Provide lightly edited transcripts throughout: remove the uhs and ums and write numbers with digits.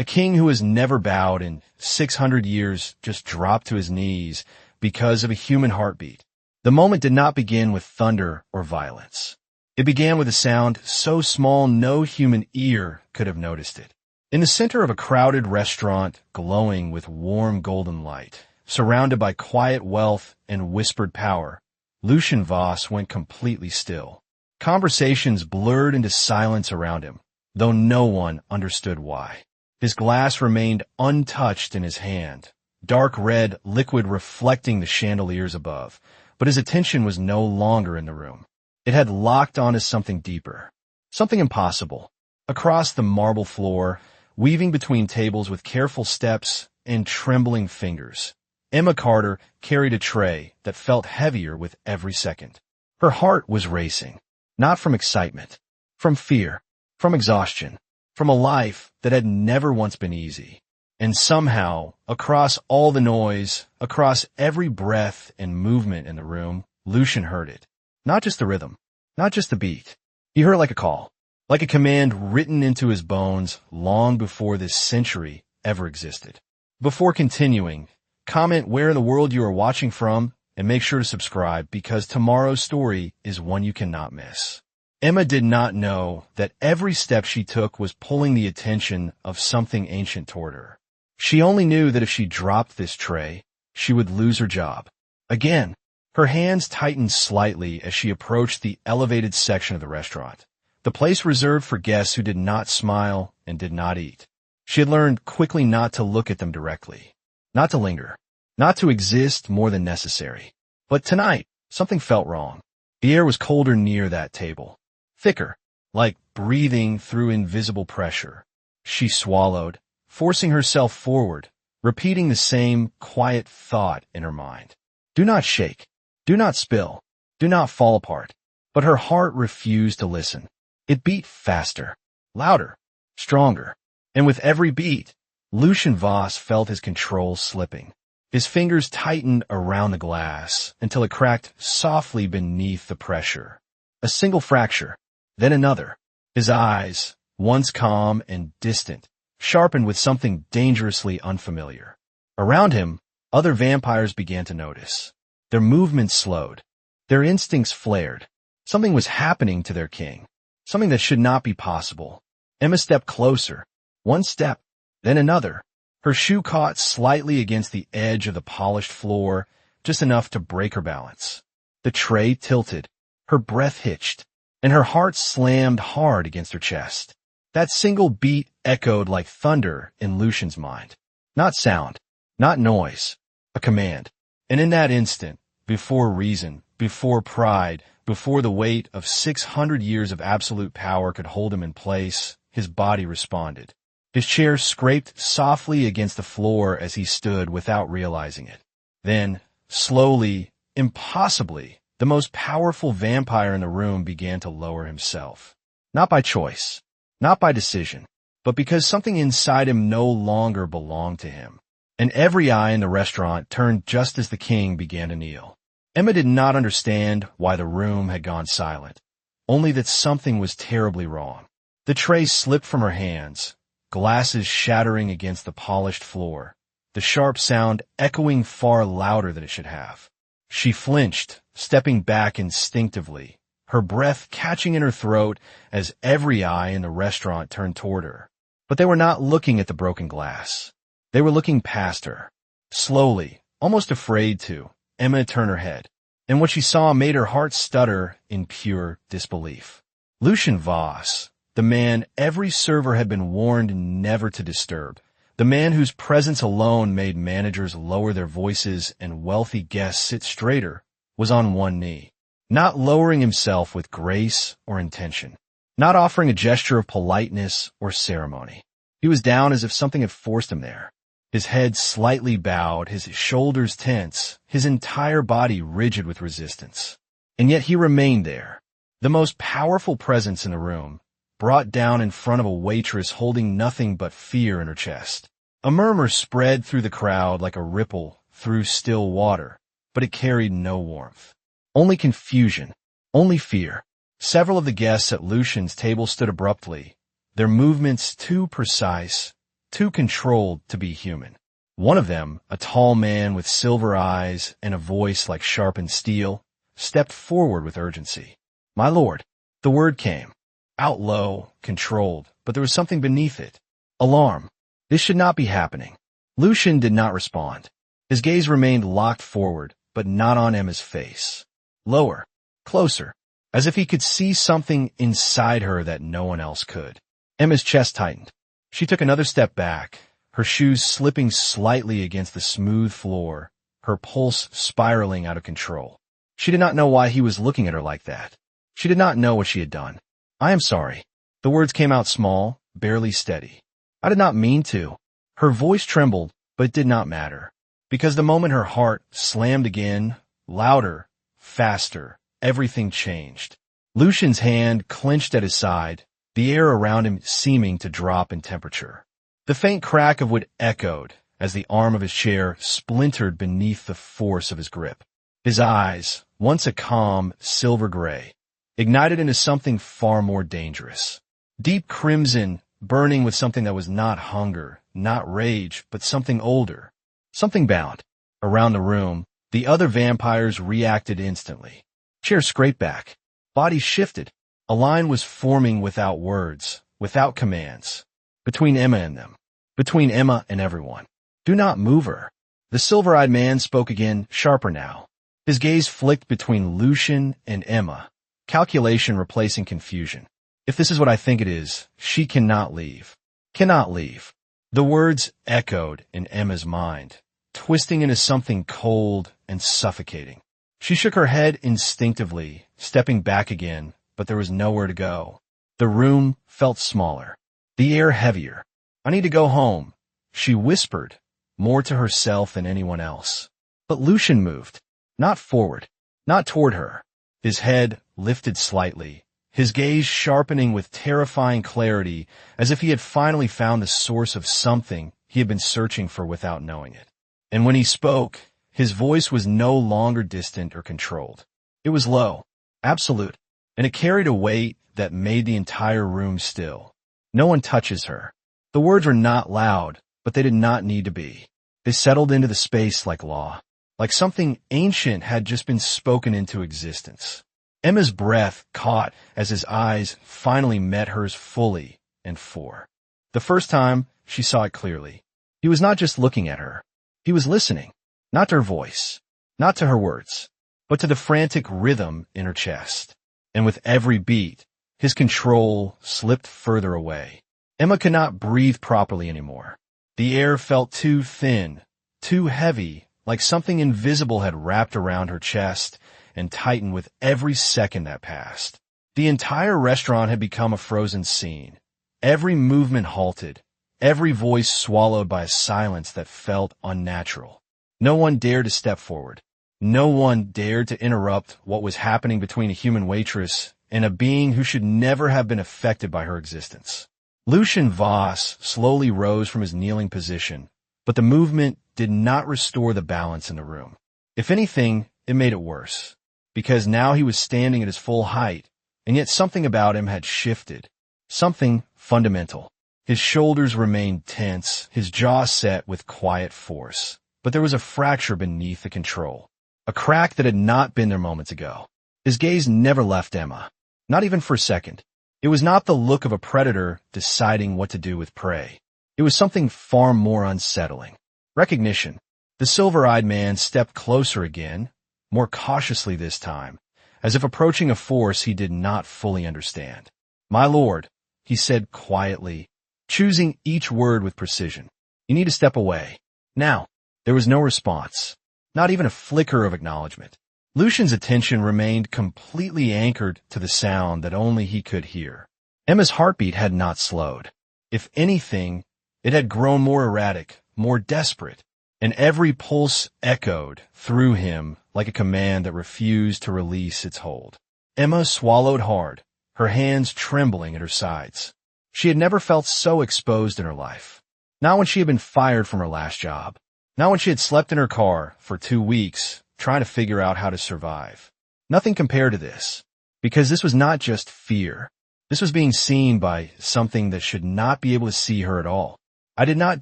A king who has never bowed in 600 years just dropped to his knees because of a human heartbeat. The moment did not begin with thunder or violence. It began with a sound so small no human ear could have noticed it. In the center of a crowded restaurant glowing with warm golden light, surrounded by quiet wealth and whispered power, Lucian Voss went completely still. Conversations blurred into silence around him, though no one understood why. His glass remained untouched in his hand, dark red liquid reflecting the chandeliers above, but his attention was no longer in the room. It had locked onto something deeper, something impossible. Across the marble floor, weaving between tables with careful steps and trembling fingers, Emma Carter carried a tray that felt heavier with every second. Her heart was racing, not from excitement, from fear, from exhaustion, from a life that had never once been easy. And somehow, across all the noise, across every breath and movement in the room, Lucian heard it. Not just the rhythm, not just the beat. He heard it like a call, like a command written into his bones long before this century ever existed. Before continuing, comment where in the world you are watching from, and make sure to subscribe because tomorrow's story is one you cannot miss. Emma did not know that every step she took was pulling the attention of something ancient toward her. She only knew that if she dropped this tray, she would lose her job. Again, her hands tightened slightly as she approached the elevated section of the restaurant, the place reserved for guests who did not smile and did not eat. She had learned quickly not to look at them directly, not to linger, not to exist more than necessary. But tonight, something felt wrong. The air was colder near that table, thicker, like breathing through invisible pressure. She swallowed, forcing herself forward, repeating the same quiet thought in her mind. Do not shake. Do not spill. Do not fall apart. But her heart refused to listen. It beat faster, louder, stronger. And with every beat, Lucian Voss felt his control slipping. His fingers tightened around the glass until it cracked softly beneath the pressure. A single fracture, then another. His eyes, once calm and distant, sharpened with something dangerously unfamiliar. Around him, other vampires began to notice. Their movements slowed. Their instincts flared. Something was happening to their king. Something that should not be possible. Emma stepped closer. One step, then another. Her shoe caught slightly against the edge of the polished floor, just enough to break her balance. The tray tilted. Her breath hitched, and her heart slammed hard against her chest. That single beat echoed like thunder in Lucian's mind. Not sound, not noise, a command. And in that instant, before reason, before pride, before the weight of 600 years of absolute power could hold him in place, his body responded. His chair scraped softly against the floor as he stood without realizing it. Then, slowly, impossibly, the most powerful vampire in the room began to lower himself. Not by choice, not by decision, but because something inside him no longer belonged to him. And every eye in the restaurant turned just as the king began to kneel. Emma did not understand why the room had gone silent, only that something was terribly wrong. The tray slipped from her hands, glasses shattering against the polished floor, the sharp sound echoing far louder than it should have. She flinched, stepping back instinctively, her breath catching in her throat as every eye in the restaurant turned toward her. But they were not looking at the broken glass. They were looking past her. Slowly, almost afraid to, Emma turned her head, and what she saw made her heart stutter in pure disbelief. Lucian Voss, the man every server had been warned never to disturb, the man whose presence alone made managers lower their voices and wealthy guests sit straighter, was on one knee, not lowering himself with grace or intention, not offering a gesture of politeness or ceremony. He was down as if something had forced him there. His head slightly bowed, his shoulders tense, his entire body rigid with resistance. And yet he remained there, the most powerful presence in the room, brought down in front of a waitress holding nothing but fear in her chest. A murmur spread through the crowd like a ripple through still water, but it carried no warmth. Only confusion, only fear. Several of the guests at Lucian's table stood abruptly, their movements too precise, too controlled to be human. One of them, a tall man with silver eyes and a voice like sharpened steel, stepped forward with urgency. "My lord." The word came. Out low, controlled, but there was something beneath it. Alarm. This should not be happening. Lucian did not respond. His gaze remained locked forward, but not on Emma's face. Lower. Closer. As if he could see something inside her that no one else could. Emma's chest tightened. She took another step back, her shoes slipping slightly against the smooth floor, her pulse spiraling out of control. She did not know why he was looking at her like that. She did not know what she had done. "I am sorry." The words came out small, barely steady. "I did not mean to." Her voice trembled, but it did not matter. Because the moment her heart slammed again, louder, faster, everything changed. Lucian's hand clenched at his side, the air around him seeming to drop in temperature. The faint crack of wood echoed as the arm of his chair splintered beneath the force of his grip. His eyes, once a calm, silver gray, ignited into something far more dangerous. Deep crimson, burning with something that was not hunger, not rage, but something older. Something bound. Around the room, the other vampires reacted instantly. Chairs scraped back. Bodies shifted. A line was forming without words, without commands. Between Emma and them. Between Emma and everyone. "Do not move her." The silver-eyed man spoke again, sharper now. His gaze flicked between Lucian and Emma, calculation replacing confusion. "If this is what I think it is, she cannot leave. Cannot leave." The words echoed in Emma's mind, twisting into something cold and suffocating. She shook her head instinctively, stepping back again, but there was nowhere to go. The room felt smaller, the air heavier. "I need to go home," she whispered, more to herself than anyone else. But Lucian moved, not forward, not toward her. His head lifted slightly, his gaze sharpening with terrifying clarity, as if he had finally found the source of something he had been searching for without knowing it. And when he spoke, his voice was no longer distant or controlled. It was low, absolute, and it carried a weight that made the entire room still. "No one touches her." The words were not loud, but they did not need to be. They settled into the space like law, like something ancient had just been spoken into existence. Emma's breath caught as his eyes finally met hers fully and for the first time, she saw it clearly. He was not just looking at her. He was listening, not to her voice, not to her words, but to the frantic rhythm in her chest. And with every beat, his control slipped further away. Emma could not breathe properly anymore. The air felt too thin, too heavy, like something invisible had wrapped around her chest and tightened with every second that passed. The entire restaurant had become a frozen scene. Every movement halted, every voice swallowed by a silence that felt unnatural. No one dared to step forward. No one dared to interrupt what was happening between a human waitress and a being who should never have been affected by her existence. Lucian Voss slowly rose from his kneeling position, but the movement did not restore the balance in the room. If anything, it made it worse, because now he was standing at his full height, and yet something about him had shifted, something fundamental. His shoulders remained tense, his jaw set with quiet force, but there was a fracture beneath the control, a crack that had not been there moments ago. His gaze never left Emma, not even for a second. It was not the look of a predator deciding what to do with prey. It was something far more unsettling. Recognition. The silver-eyed man stepped closer again, more cautiously this time, as if approaching a force he did not fully understand. "My lord," he said quietly, choosing each word with precision. "You need to step away. Now." There was no response, not even a flicker of acknowledgement. Lucian's attention remained completely anchored to the sound that only he could hear. Emma's heartbeat had not slowed. If anything, it had grown more erratic, more desperate, and every pulse echoed through him like a command that refused to release its hold. Emma swallowed hard, her hands trembling at her sides. She had never felt so exposed in her life. Not when she had been fired from her last job. Not when she had slept in her car for 2 weeks, trying to figure out how to survive. Nothing compared to this, because this was not just fear. This was being seen by something that should not be able to see her at all. I did not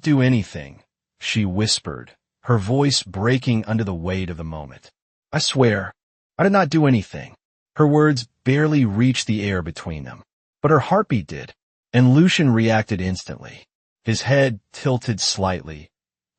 do anything, she whispered, her voice breaking under the weight of the moment. I swear, I did not do anything. Her words barely reached the air between them, but her heartbeat did, and Lucian reacted instantly. His head tilted slightly,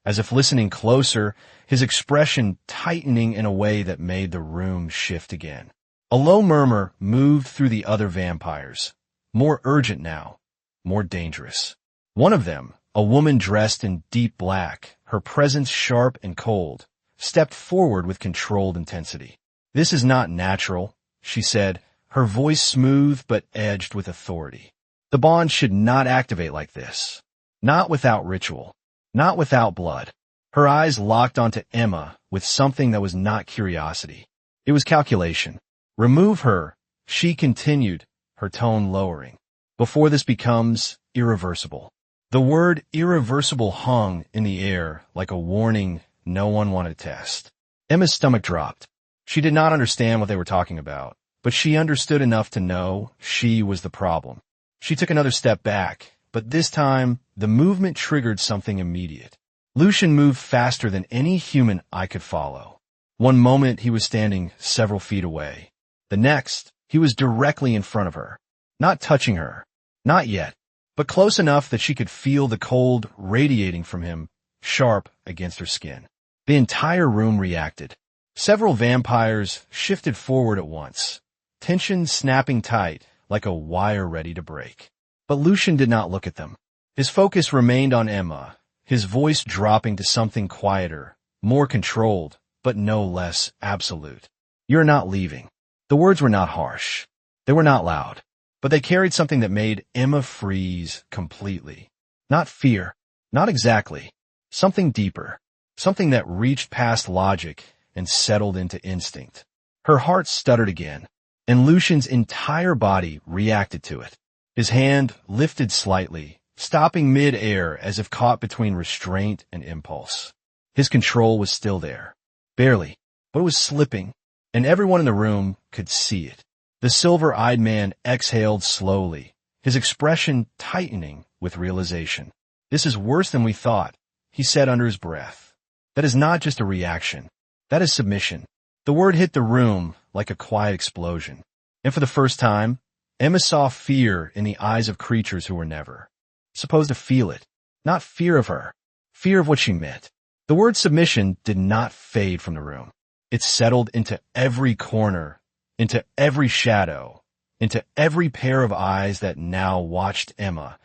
as if listening closer, his expression tightening in a way that made the room shift again. A low murmur moved through the other vampires, more urgent now, more dangerous. One of them, a woman dressed in deep black, her presence sharp and cold, stepped forward with controlled intensity. This is not natural, she said, her voice smooth but edged with authority. The bond should not activate like this. Not without ritual. Not without blood. Her eyes locked onto Emma with something that was not curiosity. It was calculation. Remove her, she continued, her tone lowering, before this becomes irreversible. The word irreversible hung in the air like a warning no one wanted to test. Emma's stomach dropped. She did not understand what they were talking about, but she understood enough to know she was the problem. She took another step back, but this time the movement triggered something immediate. Lucian moved faster than any human I could follow. One moment he was standing several feet away. The next, he was directly in front of her. Not touching her. Not yet. But close enough that she could feel the cold radiating from him, sharp against her skin. The entire room reacted. Several vampires shifted forward at once, tension snapping tight like a wire ready to break. But Lucian did not look at them. His focus remained on Emma, his voice dropping to something quieter, more controlled, but no less absolute. You're not leaving. The words were not harsh. They were not loud. But they carried something that made Emma freeze completely. Not fear. Not exactly. Something deeper. Something that reached past logic and settled into instinct. Her heart stuttered again, and Lucian's entire body reacted to it. His hand lifted slightly, stopping mid-air as if caught between restraint and impulse. His control was still there. Barely, but it was slipping, and everyone in the room could see it. The silver-eyed man exhaled slowly, his expression tightening with realization. This is worse than we thought, he said under his breath. That is not just a reaction. That is submission. The word hit the room like a quiet explosion. And for the first time, Emma saw fear in the eyes of creatures who were never supposed to feel it. Not fear of her. Fear of what she meant. The word submission did not fade from the room. It settled into every corner, into every shadow, into every pair of eyes that now watched Emma,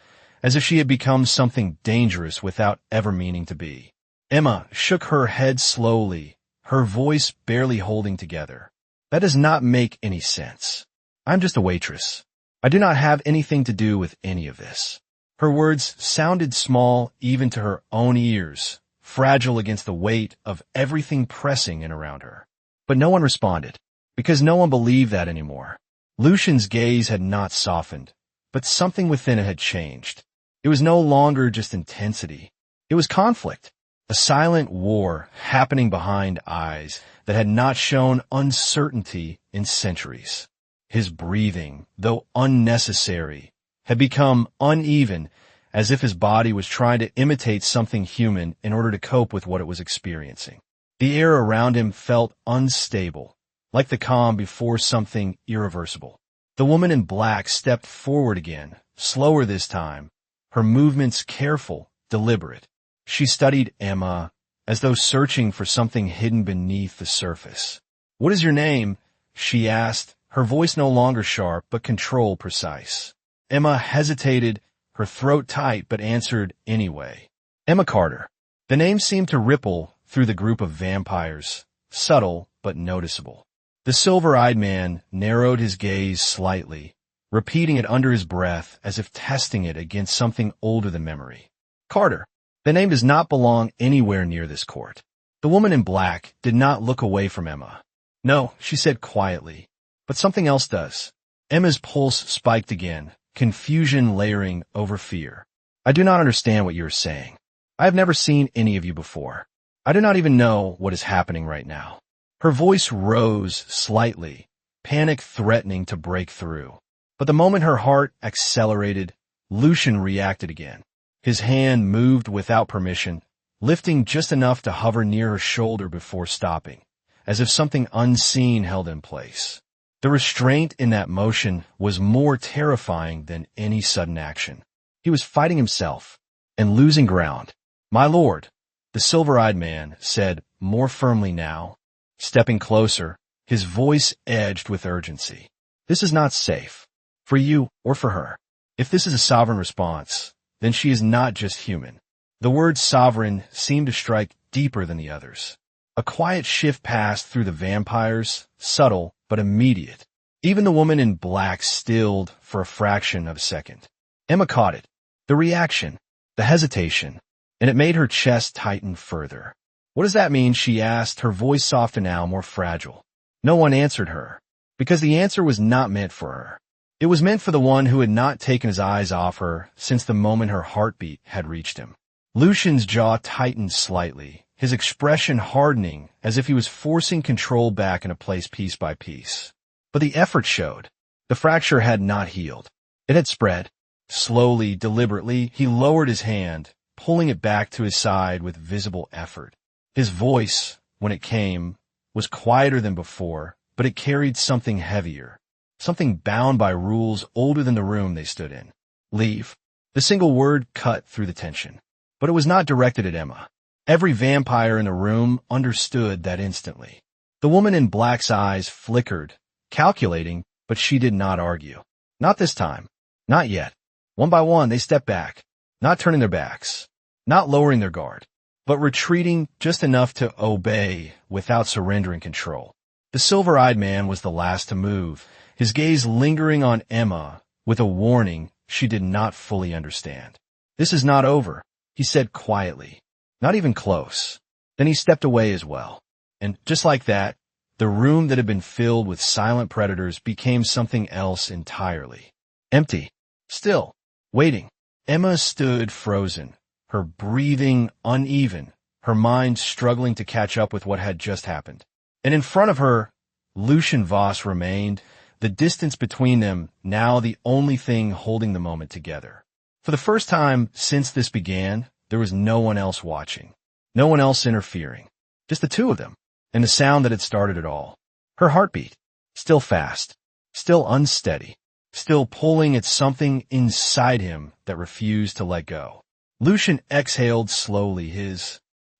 as if she had become something dangerous without ever meaning to be. Emma shook her head slowly, her voice barely holding together. That does not make any sense. I'm just a waitress. I do not have anything to do with any of this. Her words sounded small even to her own ears, fragile against the weight of everything pressing in around her. But no one responded, because no one believed that anymore. Lucian's gaze had not softened, but something within it had changed. It was no longer just intensity. It was conflict. A silent war happening behind eyes that had not shown uncertainty in centuries. His breathing, though unnecessary, had become uneven, as if his body was trying to imitate something human in order to cope with what it was experiencing. The air around him felt unstable, like the calm before something irreversible. The woman in black stepped forward again, slower this time, her movements careful, deliberate. She studied Emma, as though searching for something hidden beneath the surface. "What is your name?" she asked, her voice no longer sharp but control precise. Emma hesitated, her throat tight, but answered anyway. "Emma Carter." The name seemed to ripple through the group of vampires, subtle but noticeable. The silver-eyed man narrowed his gaze slightly, repeating it under his breath as if testing it against something older than memory. "Carter. The name does not belong anywhere near this court." The woman in black did not look away from Emma. "No," she said quietly, "but something else does." Emma's pulse spiked again, confusion layering over fear. "I do not understand what you are saying. I have never seen any of you before. I do not even know what is happening right now." Her voice rose slightly, panic threatening to break through. But the moment her heart accelerated, Lucian reacted again. His hand moved without permission, lifting just enough to hover near her shoulder before stopping, as if something unseen held in place. The restraint in that motion was more terrifying than any sudden action. He was fighting himself and losing ground. "My lord," the silver-eyed man said more firmly now, stepping closer, his voice edged with urgency. "This is not safe, for you or for her. If this is a sovereign response, then she is not just human." The word sovereign seemed to strike deeper than the others. A quiet shift passed through the vampires, subtle but immediate. Even the woman in black stilled for a fraction of a second. Emma caught it. The reaction, the hesitation, and it made her chest tighten further. "What does that mean?" she asked, her voice softer now, more fragile. No one answered her, because the answer was not meant for her. It was meant for the one who had not taken his eyes off her since the moment her heartbeat had reached him. Lucian's jaw tightened slightly, his expression hardening as if he was forcing control back into place piece by piece. But the effort showed. The fracture had not healed. It had spread. Slowly, deliberately, he lowered his hand, pulling it back to his side with visible effort. His voice, when it came, was quieter than before, but it carried something heavier, something bound by rules older than the room they stood in. "Leave." The single word cut through the tension. But it was not directed at Emma. Every vampire in the room understood that instantly. The woman in black's eyes flickered, calculating, but she did not argue. Not this time. Not yet. One by one, they stepped back, not turning their backs, not lowering their guard, but retreating just enough to obey without surrendering control. The silver-eyed man was the last to move, his gaze lingering on Emma with a warning she did not fully understand. "This is not over," he said quietly. "Not even close." Then he stepped away as well. And just like that, the room that had been filled with silent predators became something else entirely. Empty. Still. Waiting. Emma stood frozen, her breathing uneven, her mind struggling to catch up with what had just happened. And in front of her, Lucian Voss remained, the distance between them now the only thing holding the moment together. For the first time since this began, there was no one else watching, no one else interfering, just the two of them, and the sound that had started it all. Her heartbeat, still fast, still unsteady, still pulling at something inside him that refused to let go. Lucian exhaled slowly, his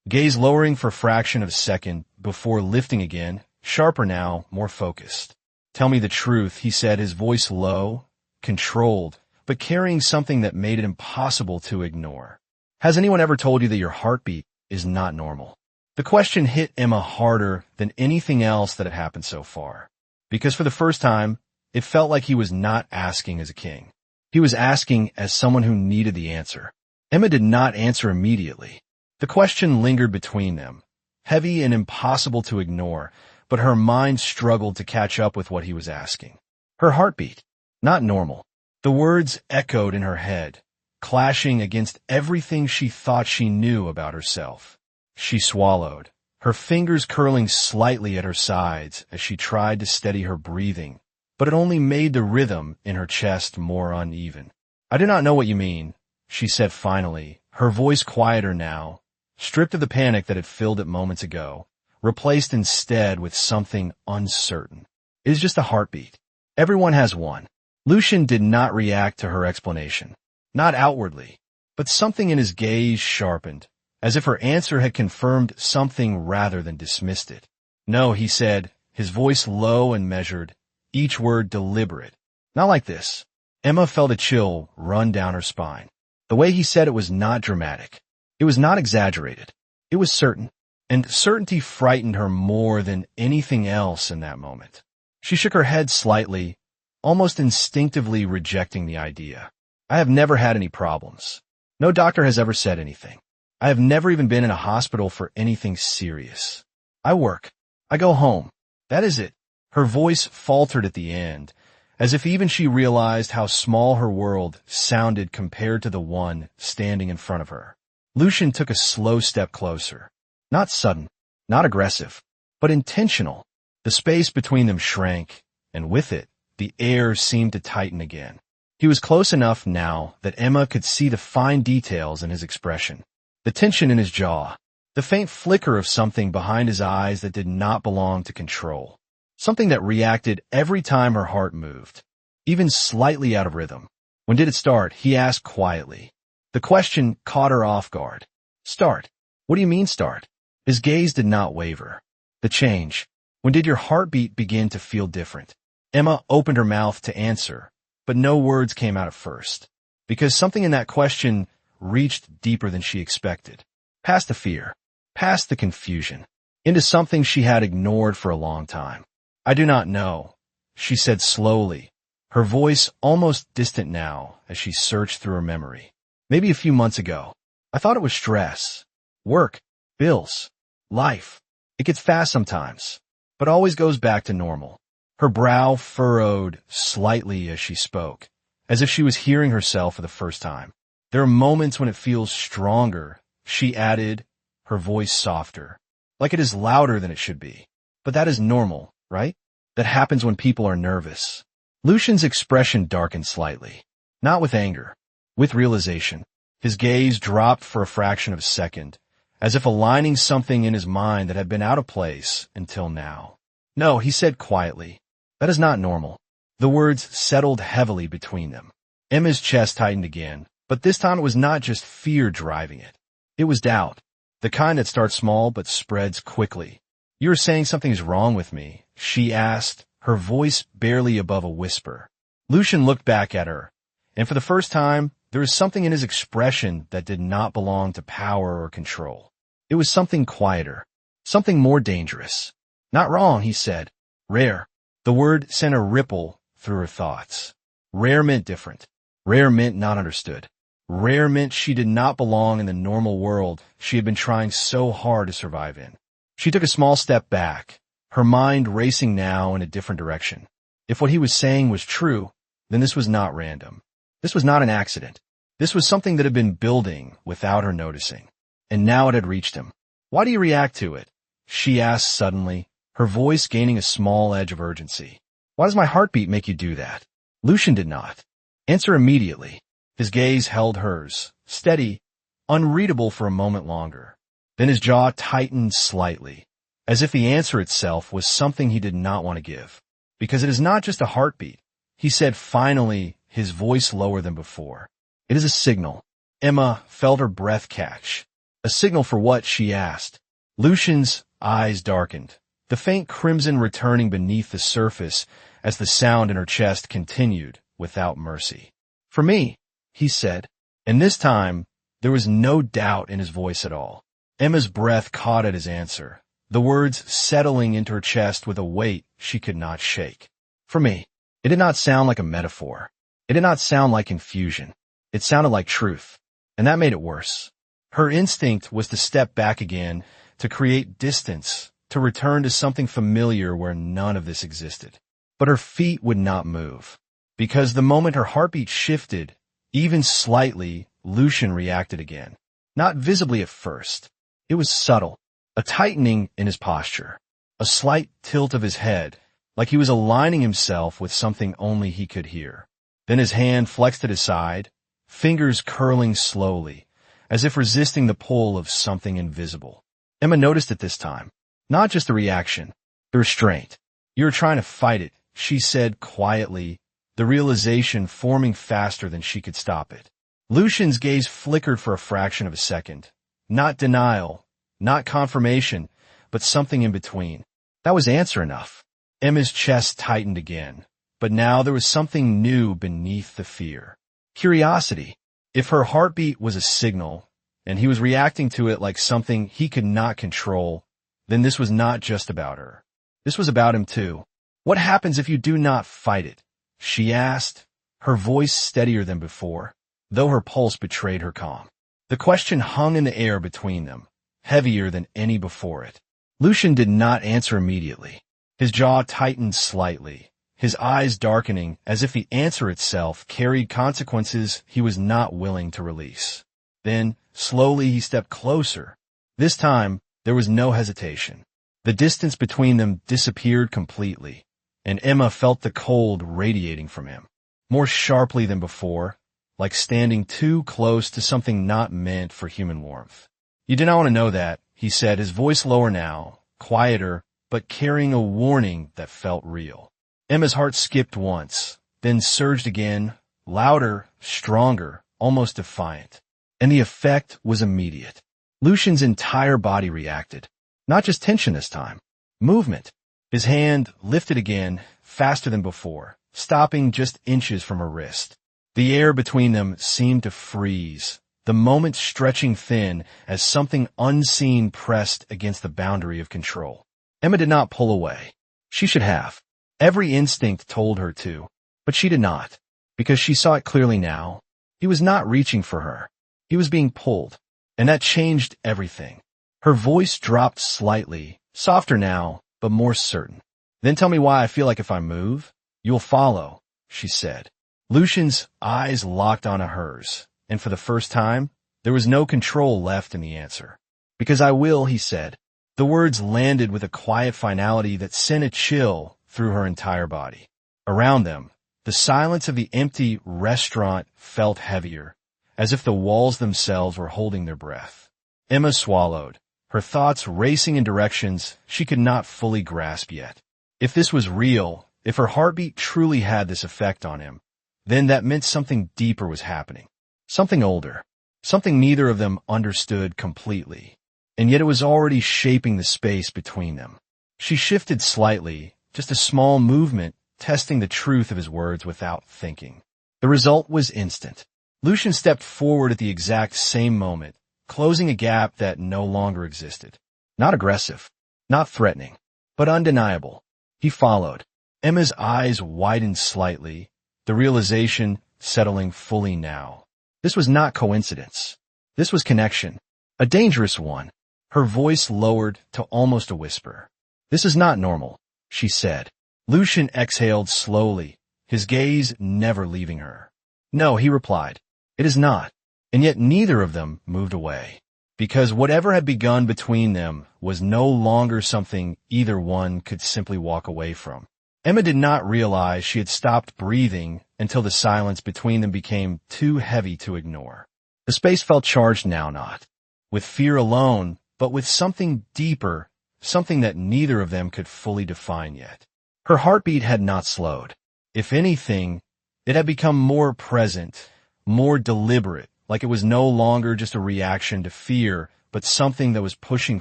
gaze lowering for a fraction of a second before lifting again, sharper now, more focused. "Tell me the truth," he said, his voice low, controlled, but carrying something that made it impossible to ignore. "Has anyone ever told you that your heartbeat is not normal?" The question hit Emma harder than anything else that had happened so far, because for the first time, it felt like he was not asking as a king. He was asking as someone who needed the answer. Emma did not answer immediately. The question lingered between them, heavy and impossible to ignore, but her mind struggled to catch up with what he was asking. Her heartbeat, not normal. The words echoed in her head, clashing against everything she thought she knew about herself. She swallowed, her fingers curling slightly at her sides as she tried to steady her breathing, but it only made the rhythm in her chest more uneven. "I do not know what you mean," she said finally, her voice quieter now, stripped of the panic that had filled it moments ago, replaced instead with something uncertain. "It is just a heartbeat. Everyone has one." Lucian did not react to her explanation, not outwardly, but something in his gaze sharpened, as if her answer had confirmed something rather than dismissed it. "No," he said, his voice low and measured, each word deliberate. "Not like this." Emma felt a chill run down her spine. The way he said it was not dramatic. It was not exaggerated. It was certain, and certainty frightened her more than anything else in that moment. She shook her head slightly, almost instinctively rejecting the idea. "I have never had any problems. No doctor has ever said anything. I have never even been in a hospital for anything serious. I work. I go home. That is it." Her voice faltered at the end, as if even she realized how small her world sounded compared to the one standing in front of her. Lucian took a slow step closer. Not sudden, not aggressive, but intentional. The space between them shrank, and with it, the air seemed to tighten again. He was close enough now that Emma could see the fine details in his expression. The tension in his jaw, the faint flicker of something behind his eyes that did not belong to control. Something that reacted every time her heart moved, even slightly out of rhythm. When did it start? He asked quietly. The question caught her off guard. Start? What do you mean start? His gaze did not waver. The change. When did your heartbeat begin to feel different? Emma opened her mouth to answer, but no words came out at first, because something in that question reached deeper than she expected. Past the fear, past the confusion, into something she had ignored for a long time. I do not know, she said slowly, her voice almost distant now as she searched through her memory. Maybe a few months ago. I thought it was stress, work, bills, life. It gets fast sometimes, but always goes back to normal. Her brow furrowed slightly as she spoke, as if she was hearing herself for the first time. There are moments when it feels stronger, she added, her voice softer, like it is louder than it should be. But that is normal, right? That happens when people are nervous. Lucian's expression darkened slightly, not with anger, with realization. His gaze dropped for a fraction of a second, as if aligning something in his mind that had been out of place until now. No, he said quietly, that is not normal. The words settled heavily between them. Emma's chest tightened again, but this time it was not just fear driving it. It was doubt, the kind that starts small but spreads quickly. You are saying something is wrong with me, she asked, her voice barely above a whisper. Lucian looked back at her, and for the first time, there was something in his expression that did not belong to power or control. It was something quieter, something more dangerous. Not wrong, he said. Rare. The word sent a ripple through her thoughts. Rare meant different. Rare meant not understood. Rare meant she did not belong in the normal world she had been trying so hard to survive in. She took a small step back, her mind racing now in a different direction. If what he was saying was true, then this was not random. This was not an accident. This was something that had been building without her noticing. And now it had reached him. Why do you react to it? She asked suddenly, her voice gaining a small edge of urgency. Why does my heartbeat make you do that? Lucian did not answer immediately. His gaze held hers, steady, unreadable for a moment longer. Then his jaw tightened slightly, as if the answer itself was something he did not want to give. Because it is not just a heartbeat, he said finally, his voice lower than before. It is a signal. Emma felt her breath catch. A signal for what? She asked. Lucian's eyes darkened, the faint crimson returning beneath the surface as the sound in her chest continued without mercy. For me, he said, and this time there was no doubt in his voice at all. Emma's breath caught at his answer, the words settling into her chest with a weight she could not shake. For me, it did not sound like a metaphor. It did not sound like confusion. It sounded like truth, and that made it worse. Her instinct was to step back again, to create distance, to return to something familiar where none of this existed. But her feet would not move, because the moment her heartbeat shifted, even slightly, Lucian reacted again. Not visibly at first. It was subtle, a tightening in his posture, a slight tilt of his head, like he was aligning himself with something only he could hear. Then his hand flexed at his side, fingers curling slowly, as if resisting the pull of something invisible. Emma noticed it this time. Not just the reaction, the restraint. You were trying to fight it, she said quietly, the realization forming faster than she could stop it. Lucian's gaze flickered for a fraction of a second. Not denial, not confirmation, but something in between. That was answer enough. Emma's chest tightened again, but now there was something new beneath the fear. Curiosity. If her heartbeat was a signal, and he was reacting to it like something he could not control, then this was not just about her. This was about him too. What happens if you do not fight it? She asked, her voice steadier than before, though her pulse betrayed her calm. The question hung in the air between them, heavier than any before it. Lucian did not answer immediately. His jaw tightened slightly, his eyes darkening as if the answer itself carried consequences he was not willing to release. Then, slowly he stepped closer. This time, there was no hesitation. The distance between them disappeared completely, and Emma felt the cold radiating from him. more sharply than before, like standing too close to something not meant for human warmth. "You do not want to know that," he said, his voice lower now, quieter, but carrying a warning that felt real. Emma's heart skipped once, then surged again, louder, stronger, almost defiant. And the effect was immediate. Lucian's entire body reacted. Not just tension this time. Movement. His hand lifted again, faster than before, stopping just inches from her wrist. The air between them seemed to freeze, the moment stretching thin as something unseen pressed against the boundary of control. Emma did not pull away. She should have. Every instinct told her to, but she did not, because she saw it clearly now. He was not reaching for her. He was being pulled, and that changed everything. Her voice dropped slightly, softer now, but more certain. "Then tell me why I feel like if I move, you'll follow," she said. Lucian's eyes locked onto hers, and for the first time, there was no control left in the answer. "Because I will," he said. The words landed with a quiet finality that sent a chill through her entire body. Around them, the silence of the empty restaurant felt heavier, as if the walls themselves were holding their breath. Emma swallowed, her thoughts racing in directions she could not fully grasp yet. If this was real, if her heartbeat truly had this effect on him, then that meant something deeper was happening. Something older. Something neither of them understood completely. And yet it was already shaping the space between them. She shifted slightly, just a small movement, testing the truth of his words without thinking. The result was instant. Lucian stepped forward at the exact same moment, closing a gap that no longer existed. Not aggressive, not threatening, but undeniable. He followed. Emma's eyes widened slightly, the realization settling fully now. This was not coincidence. This was connection. A dangerous one. Her voice lowered to almost a whisper. "This is not normal," she said. Lucian exhaled slowly, his gaze never leaving her. "No," he replied. "It is not." And yet neither of them moved away, because whatever had begun between them was no longer something either one could simply walk away from. Emma did not realize she had stopped breathing until the silence between them became too heavy to ignore. The space felt charged now, not with fear alone, but with something deeper, something that neither of them could fully define yet. Her heartbeat had not slowed. If anything, it had become more present, more deliberate, like it was no longer just a reaction to fear, but something that was pushing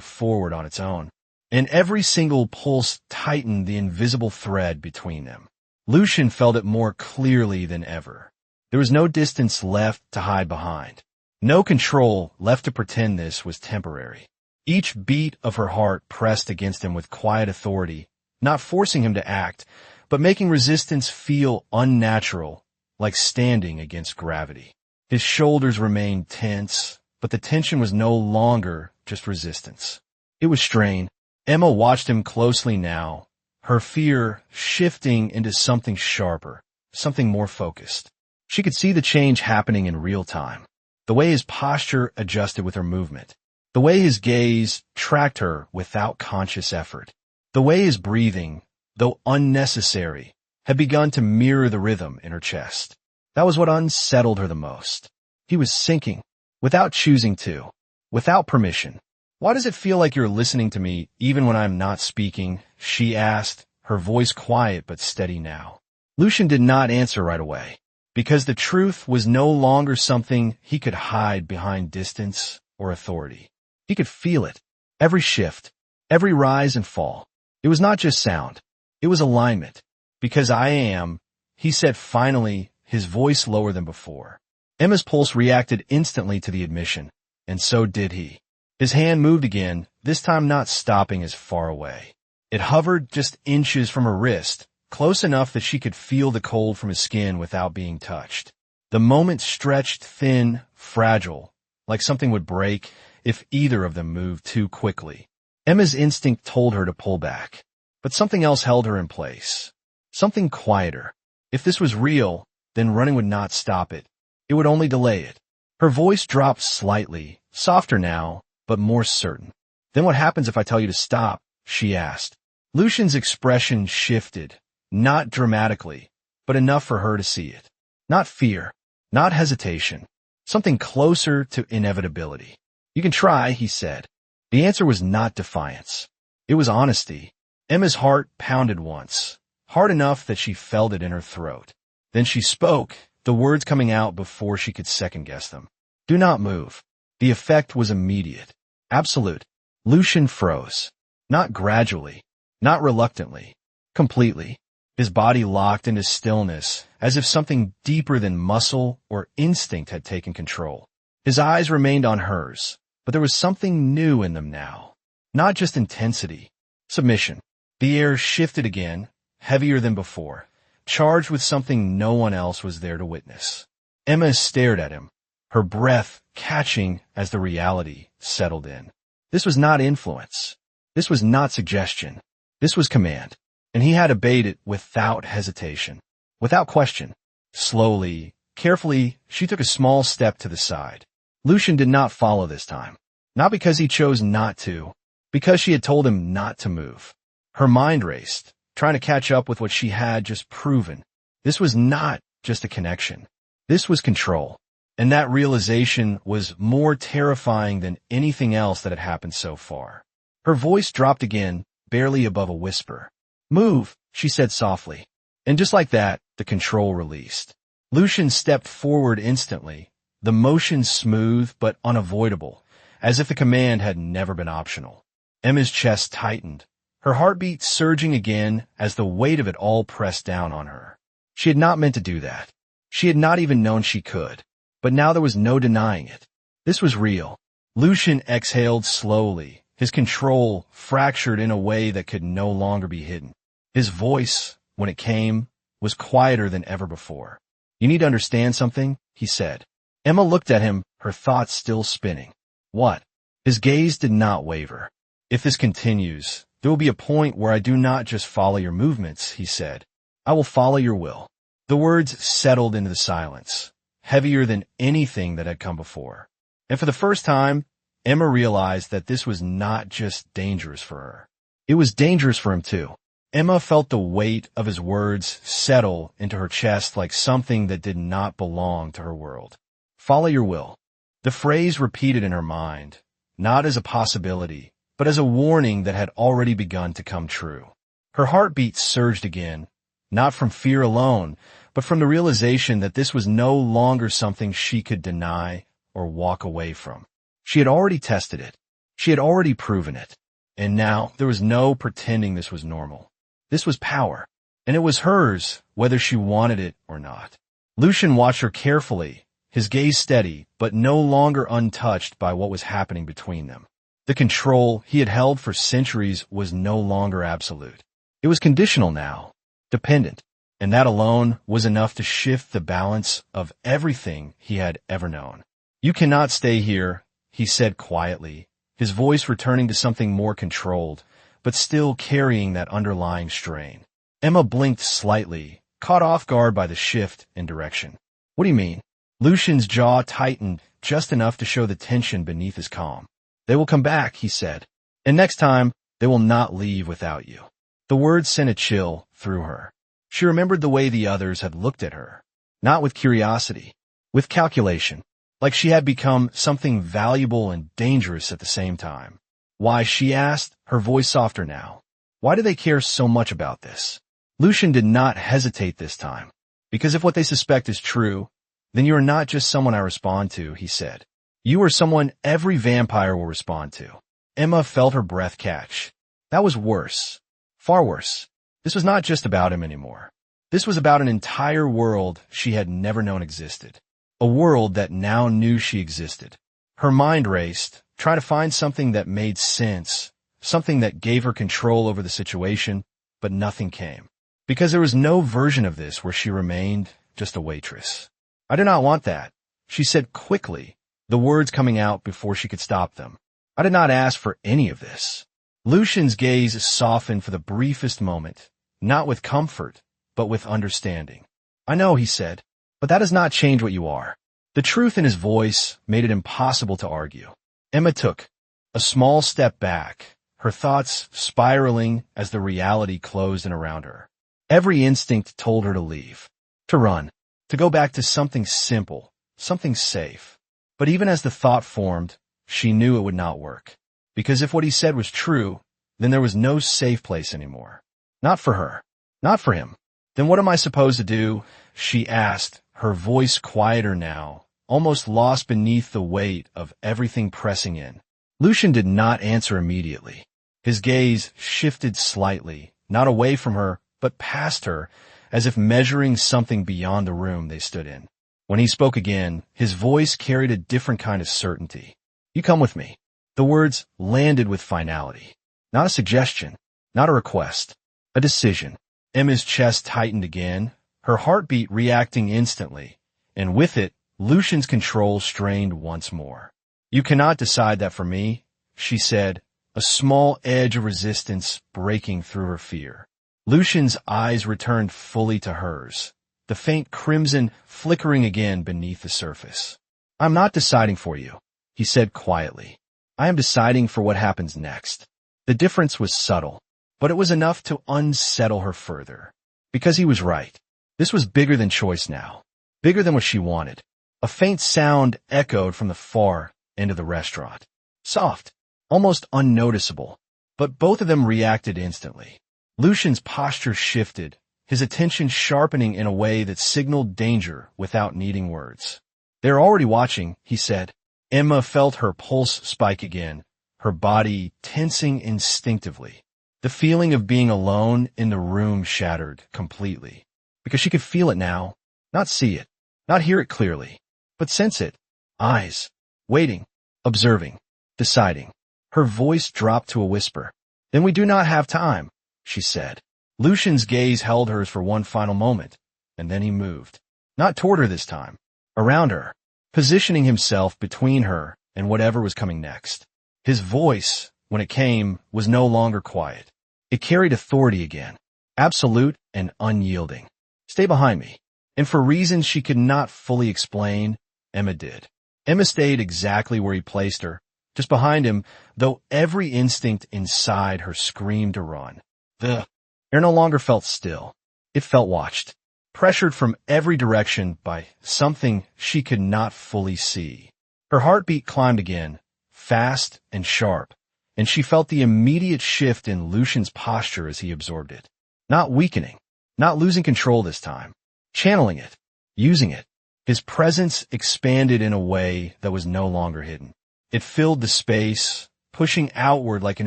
forward on its own. And every single pulse tightened the invisible thread between them. Lucian felt it more clearly than ever. There was no distance left to hide behind. No control left to pretend this was temporary. Each beat of her heart pressed against him with quiet authority, not forcing him to act, but making resistance feel unnatural, like standing against gravity. His shoulders remained tense, but the tension was no longer just resistance. It was strain. Emma watched him closely now, her fear shifting into something sharper, something more focused. She could see the change happening in real time. The way his posture adjusted with her movement. The way his gaze tracked her without conscious effort. The way his breathing, though unnecessary, had begun to mirror the rhythm in her chest. That was what unsettled her the most. He was sinking, without choosing to, without permission. "Why does it feel like you're listening to me even when I'm not speaking?" she asked, her voice quiet but steady now. Lucian did not answer right away, because the truth was no longer something he could hide behind distance or authority. He could feel it, every shift, every rise and fall. It was not just sound, it was alignment. "Because I am," he said finally, his voice lower than before. Emma's pulse reacted instantly to the admission, and so did he. His hand moved again, this time not stopping as far away. It hovered just inches from her wrist, close enough that she could feel the cold from his skin without being touched. The moment stretched thin, fragile, like something would break if either of them moved too quickly. Emma's instinct told her to pull back, but something else held her in place. Something quieter. If this was real, then running would not stop it. It would only delay it. Her voice dropped slightly, softer now, but more certain. "Then what happens if I tell you to stop?" she asked. Lucian's expression shifted, not dramatically, but enough for her to see it. Not fear, not hesitation, something closer to inevitability. You can try, he said. The answer was not defiance. It was honesty. Emma's heart pounded once, hard enough that she felt it in her throat. Then she spoke, the words coming out before she could second-guess them. Do not move. The effect was immediate. Absolute. Lucian froze. Not gradually. Not reluctantly. Completely. His body locked into stillness, as if something deeper than muscle or instinct had taken control. His eyes remained on hers, but there was something new in them now. Not just intensity. Submission. The air shifted again, heavier than before, charged with something no one else was there to witness. Emma stared at him, her breath catching as the reality settled in. This was not influence. This was not suggestion. This was command. And he had obeyed it without hesitation, without question. Slowly, carefully, she took a small step to the side. Lucian did not follow this time. Not because he chose not to, because she had told him not to move. Her mind raced, trying to catch up with what she had just proven. This was not just a connection. This was control. And that realization was more terrifying than anything else that had happened so far. Her voice dropped again, barely above a whisper. Move, she said softly. And just like that, the control released. Lucian stepped forward instantly, the motion smooth but unavoidable, as if the command had never been optional. Emma's chest tightened, her heartbeat surging again as the weight of it all pressed down on her. She had not meant to do that. She had not even known she could. But now there was no denying it. This was real. Lucian exhaled slowly, his control fractured in a way that could no longer be hidden. His voice, when it came, was quieter than ever before. You need to understand something, he said. Emma looked at him, her thoughts still spinning. What? His gaze did not waver. If this continues, there will be a point where I do not just follow your movements, he said. I will follow your will. The words settled into the silence, heavier than anything that had come before. And for the first time, Emma realized that this was not just dangerous for her. It was dangerous for him too. Emma felt the weight of his words settle into her chest like something that did not belong to her world. Follow your will. The phrase repeated in her mind, not as a possibility, but as a warning that had already begun to come true. Her heartbeat surged again, not from fear alone, but from the realization that this was no longer something she could deny or walk away from. She had already tested it. She had already proven it. And now there was no pretending this was normal. This was power, and it was hers, whether she wanted it or not. Lucian watched her carefully, his gaze steady, but no longer untouched by what was happening between them. The control he had held for centuries was no longer absolute. It was conditional now, dependent, and that alone was enough to shift the balance of everything he had ever known. You cannot stay here, he said quietly, his voice returning to something more controlled, but still carrying that underlying strain. Emma blinked slightly, caught off guard by the shift in direction. What do you mean? Lucian's jaw tightened just enough to show the tension beneath his calm. They will come back, he said, and next time they will not leave without you. The words sent a chill through her. She remembered the way the others had looked at her, not with curiosity, with calculation, like she had become something valuable and dangerous at the same time. Why, she asked, her voice softer now. Why do they care so much about this? Lucian did not hesitate this time. Because if what they suspect is true, then you are not just someone I respond to, he said. You are someone every vampire will respond to. Emma felt her breath catch. That was worse. Far worse. This was not just about him anymore. This was about an entire world she had never known existed. A world that now knew she existed. Her mind raced, trying to find something that made sense, something that gave her control over the situation, but nothing came. Because there was no version of this where she remained just a waitress. I do not want that, she said quickly, the words coming out before she could stop them. I did not ask for any of this. Lucian's gaze softened for the briefest moment, not with comfort, but with understanding. I know, he said, but that does not change what you are. The truth in his voice made it impossible to argue. Emma took a small step back, her thoughts spiraling as the reality closed in around her. Every instinct told her to leave, to run, to go back to something simple, something safe. But even as the thought formed, she knew it would not work. Because if what he said was true, then there was no safe place anymore. Not for her. Not for him. Then what am I supposed to do? She asked, her voice quieter now, almost lost beneath the weight of everything pressing in. Lucian did not answer immediately. His gaze shifted slightly, not away from her, but past her, as if measuring something beyond the room they stood in. When he spoke again, his voice carried a different kind of certainty. You come with me. The words landed with finality. Not a suggestion, not a request, a decision. Emma's chest tightened again, her heartbeat reacting instantly, and with it, Lucian's control strained once more. You cannot decide that for me, she said, a small edge of resistance breaking through her fear. Lucian's eyes returned fully to hers, the faint crimson flickering again beneath the surface. I'm not deciding for you, he said quietly. I am deciding for what happens next. The difference was subtle, but it was enough to unsettle her further. Because he was right. This was bigger than choice now. Bigger than what she wanted. A faint sound echoed from the far end of the restaurant. Soft, almost unnoticeable, but both of them reacted instantly. Lucian's posture shifted, his attention sharpening in a way that signaled danger without needing words. They're already watching, he said. Emma felt her pulse spike again, her body tensing instinctively. The feeling of being alone in the room shattered completely, because she could feel it now, not see it, not hear it clearly, but sense it. Eyes, waiting, observing, deciding. Her voice dropped to a whisper. Then we do not have time, she said. Lucian's gaze held hers for one final moment, and then he moved. Not toward her this time, around her, positioning himself between her and whatever was coming next. His voice, when it came, was no longer quiet. It carried authority again, absolute and unyielding. Stay behind me. And for reasons she could not fully explain, Emma did. Emma stayed exactly where he placed her, just behind him, though every instinct inside her screamed to run. The air no longer felt still. It felt watched, pressured from every direction by something she could not fully see. Her heartbeat climbed again, fast and sharp, and she felt the immediate shift in Lucian's posture as he absorbed it. Not weakening, not losing control this time, channeling it, using it. His presence expanded in a way that was no longer hidden. It filled the space, pushing outward like an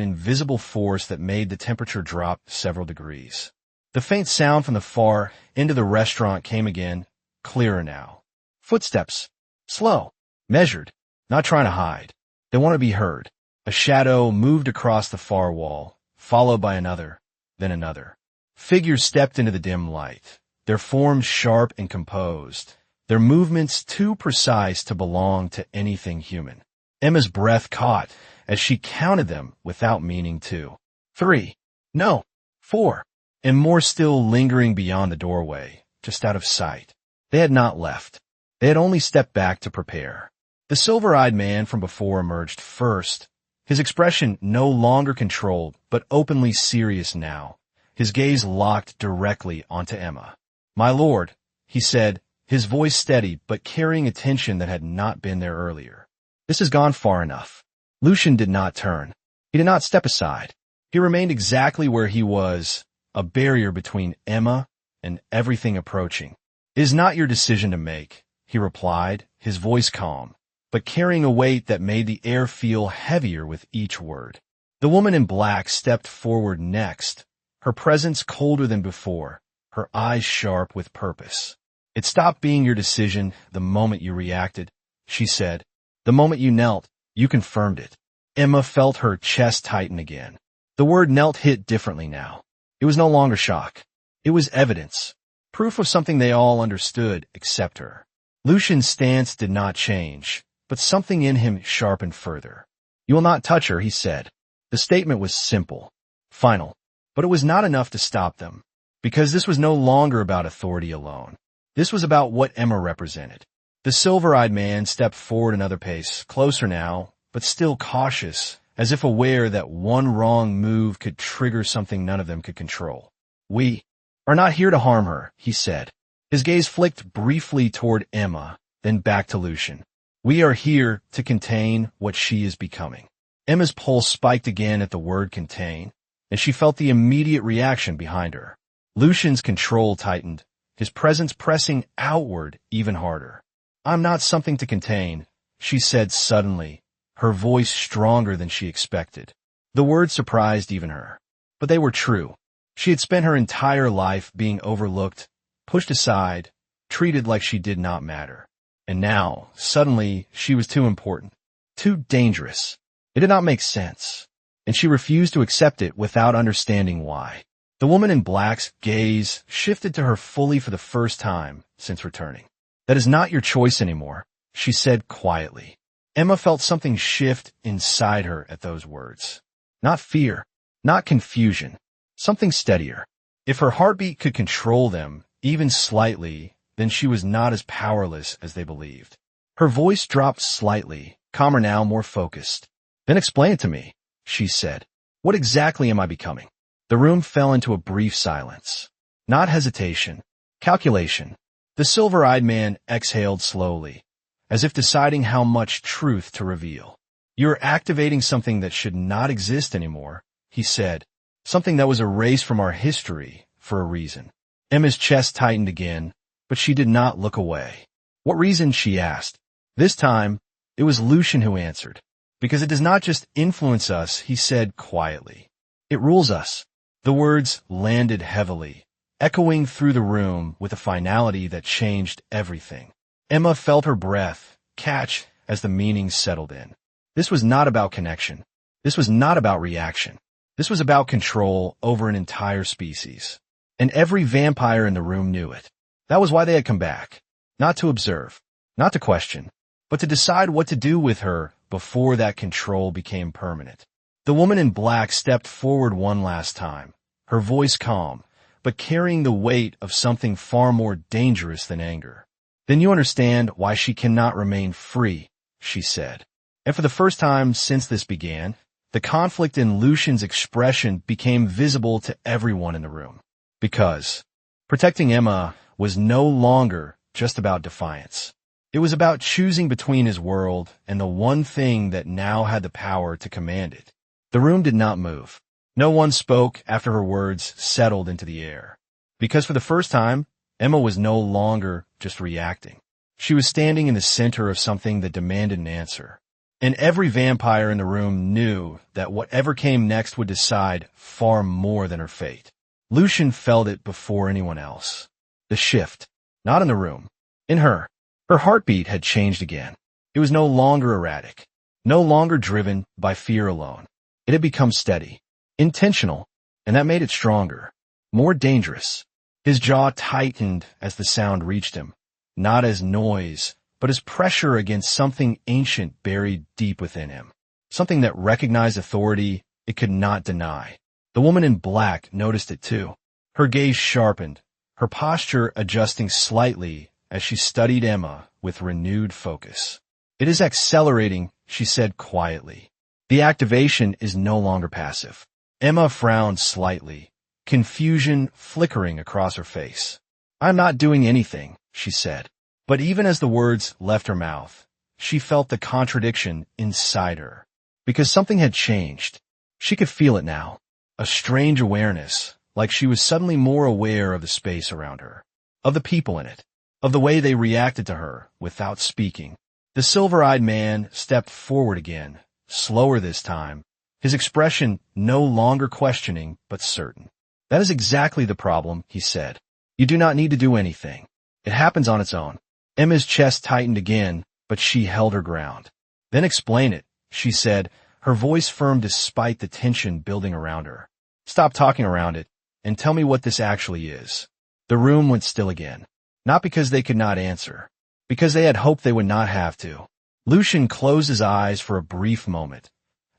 invisible force that made the temperature drop several degrees. The faint sound from the far end of the restaurant came again, clearer now. Footsteps, slow, measured, not trying to hide. They want to be heard. A shadow moved across the far wall, followed by another, then another. Figures stepped into the dim light, their forms sharp and composed, their movements too precise to belong to anything human. Emma's breath caught as she counted them without meaning to. 3. No. 4. And more still lingering beyond the doorway, just out of sight. They had not left. They had only stepped back to prepare. The silver-eyed man from before emerged first, his expression no longer controlled, but openly serious now, his gaze locked directly onto Emma. My lord, he said, his voice steady but carrying a tension that had not been there earlier. This has gone far enough. Lucian did not turn. He did not step aside. He remained exactly where he was, a barrier between Emma and everything approaching. It is not your decision to make, he replied, his voice calm, but carrying a weight that made the air feel heavier with each word. The woman in black stepped forward next, her presence colder than before, her eyes sharp with purpose. It stopped being your decision the moment you reacted, she said. The moment you knelt, you confirmed it. Emma felt her chest tighten again. The word knelt hit differently now. It was no longer shock. It was evidence. Proof of something they all understood except her. Lucian's stance did not change, but something in him sharpened further. You will not touch her, he said. The statement was simple, final, but it was not enough to stop them, because this was no longer about authority alone. This was about what Emma represented. The silver-eyed man stepped forward another pace, closer now, but still cautious, as if aware that one wrong move could trigger something none of them could control. We are not here to harm her, he said. His gaze flicked briefly toward Emma, then back to Lucian. We are here to contain what she is becoming. Emma's pulse spiked again at the word contain, and she felt the immediate reaction behind her. Lucian's control tightened, his presence pressing outward even harder. I'm not something to contain, she said suddenly, her voice stronger than she expected. The words surprised even her. But they were true. She had spent her entire life being overlooked, pushed aside, treated like she did not matter. And now, suddenly, she was too important, too dangerous. It did not make sense, and she refused to accept it without understanding why. The woman in black's gaze shifted to her fully for the first time since returning. That is not your choice anymore, she said quietly. Emma felt something shift inside her at those words. Not fear, not confusion, something steadier. If her heartbeat could control them, even slightly, then she was not as powerless as they believed. Her voice dropped slightly, calmer now, more focused. Then explain it to me, she said. What exactly am I becoming? The room fell into a brief silence. Not hesitation, calculation. The silver-eyed man exhaled slowly, as if deciding how much truth to reveal. You're activating something that should not exist anymore, he said. Something that was erased from our history for a reason. Emma's chest tightened again, but she did not look away. What reason, she asked. This time, it was Lucian who answered. Because it does not just influence us, he said quietly. It rules us. The words landed heavily, echoing through the room with a finality that changed everything. Emma felt her breath catch as the meaning settled in. This was not about connection. This was not about reaction. This was about control over an entire species. And every vampire in the room knew it. That was why they had come back. Not to observe, not to question, but to decide what to do with her before that control became permanent. The woman in black stepped forward one last time, her voice calm, but carrying the weight of something far more dangerous than anger. Then you understand why she cannot remain free, she said. And for the first time since this began, the conflict in Lucian's expression became visible to everyone in the room. Because protecting Emma was no longer just about defiance. It was about choosing between his world and the one thing that now had the power to command it. The room did not move. No one spoke after her words settled into the air. Because for the first time, Emma was no longer just reacting. She was standing in the center of something that demanded an answer. And every vampire in the room knew that whatever came next would decide far more than her fate. Lucian felt it before anyone else. The shift, not in the room, in her. Her heartbeat had changed again. It was no longer erratic, no longer driven by fear alone. It had become steady, intentional, and that made it stronger, more dangerous. His jaw tightened as the sound reached him, not as noise, but as pressure against something ancient buried deep within him, something that recognized authority it could not deny. The woman in black noticed it too. Her gaze sharpened, her posture adjusting slightly as she studied Emma with renewed focus. It is accelerating, she said quietly. The activation is no longer passive. Emma frowned slightly, confusion flickering across her face. I'm not doing anything, she said. But even as the words left her mouth, she felt the contradiction inside her. Because something had changed. She could feel it now. A strange awareness, like she was suddenly more aware of the space around her, of the people in it, of the way they reacted to her without speaking. The silver-eyed man stepped forward again, slower this time, his expression no longer questioning but certain. That is exactly the problem, he said. You do not need to do anything. It happens on its own. Emma's chest tightened again, but she held her ground. Then explain it, she said, her voice firm despite the tension building around her. Stop talking around it, and tell me what this actually is. The room went still again. Not because they could not answer. Because they had hoped they would not have to. Lucian closed his eyes for a brief moment,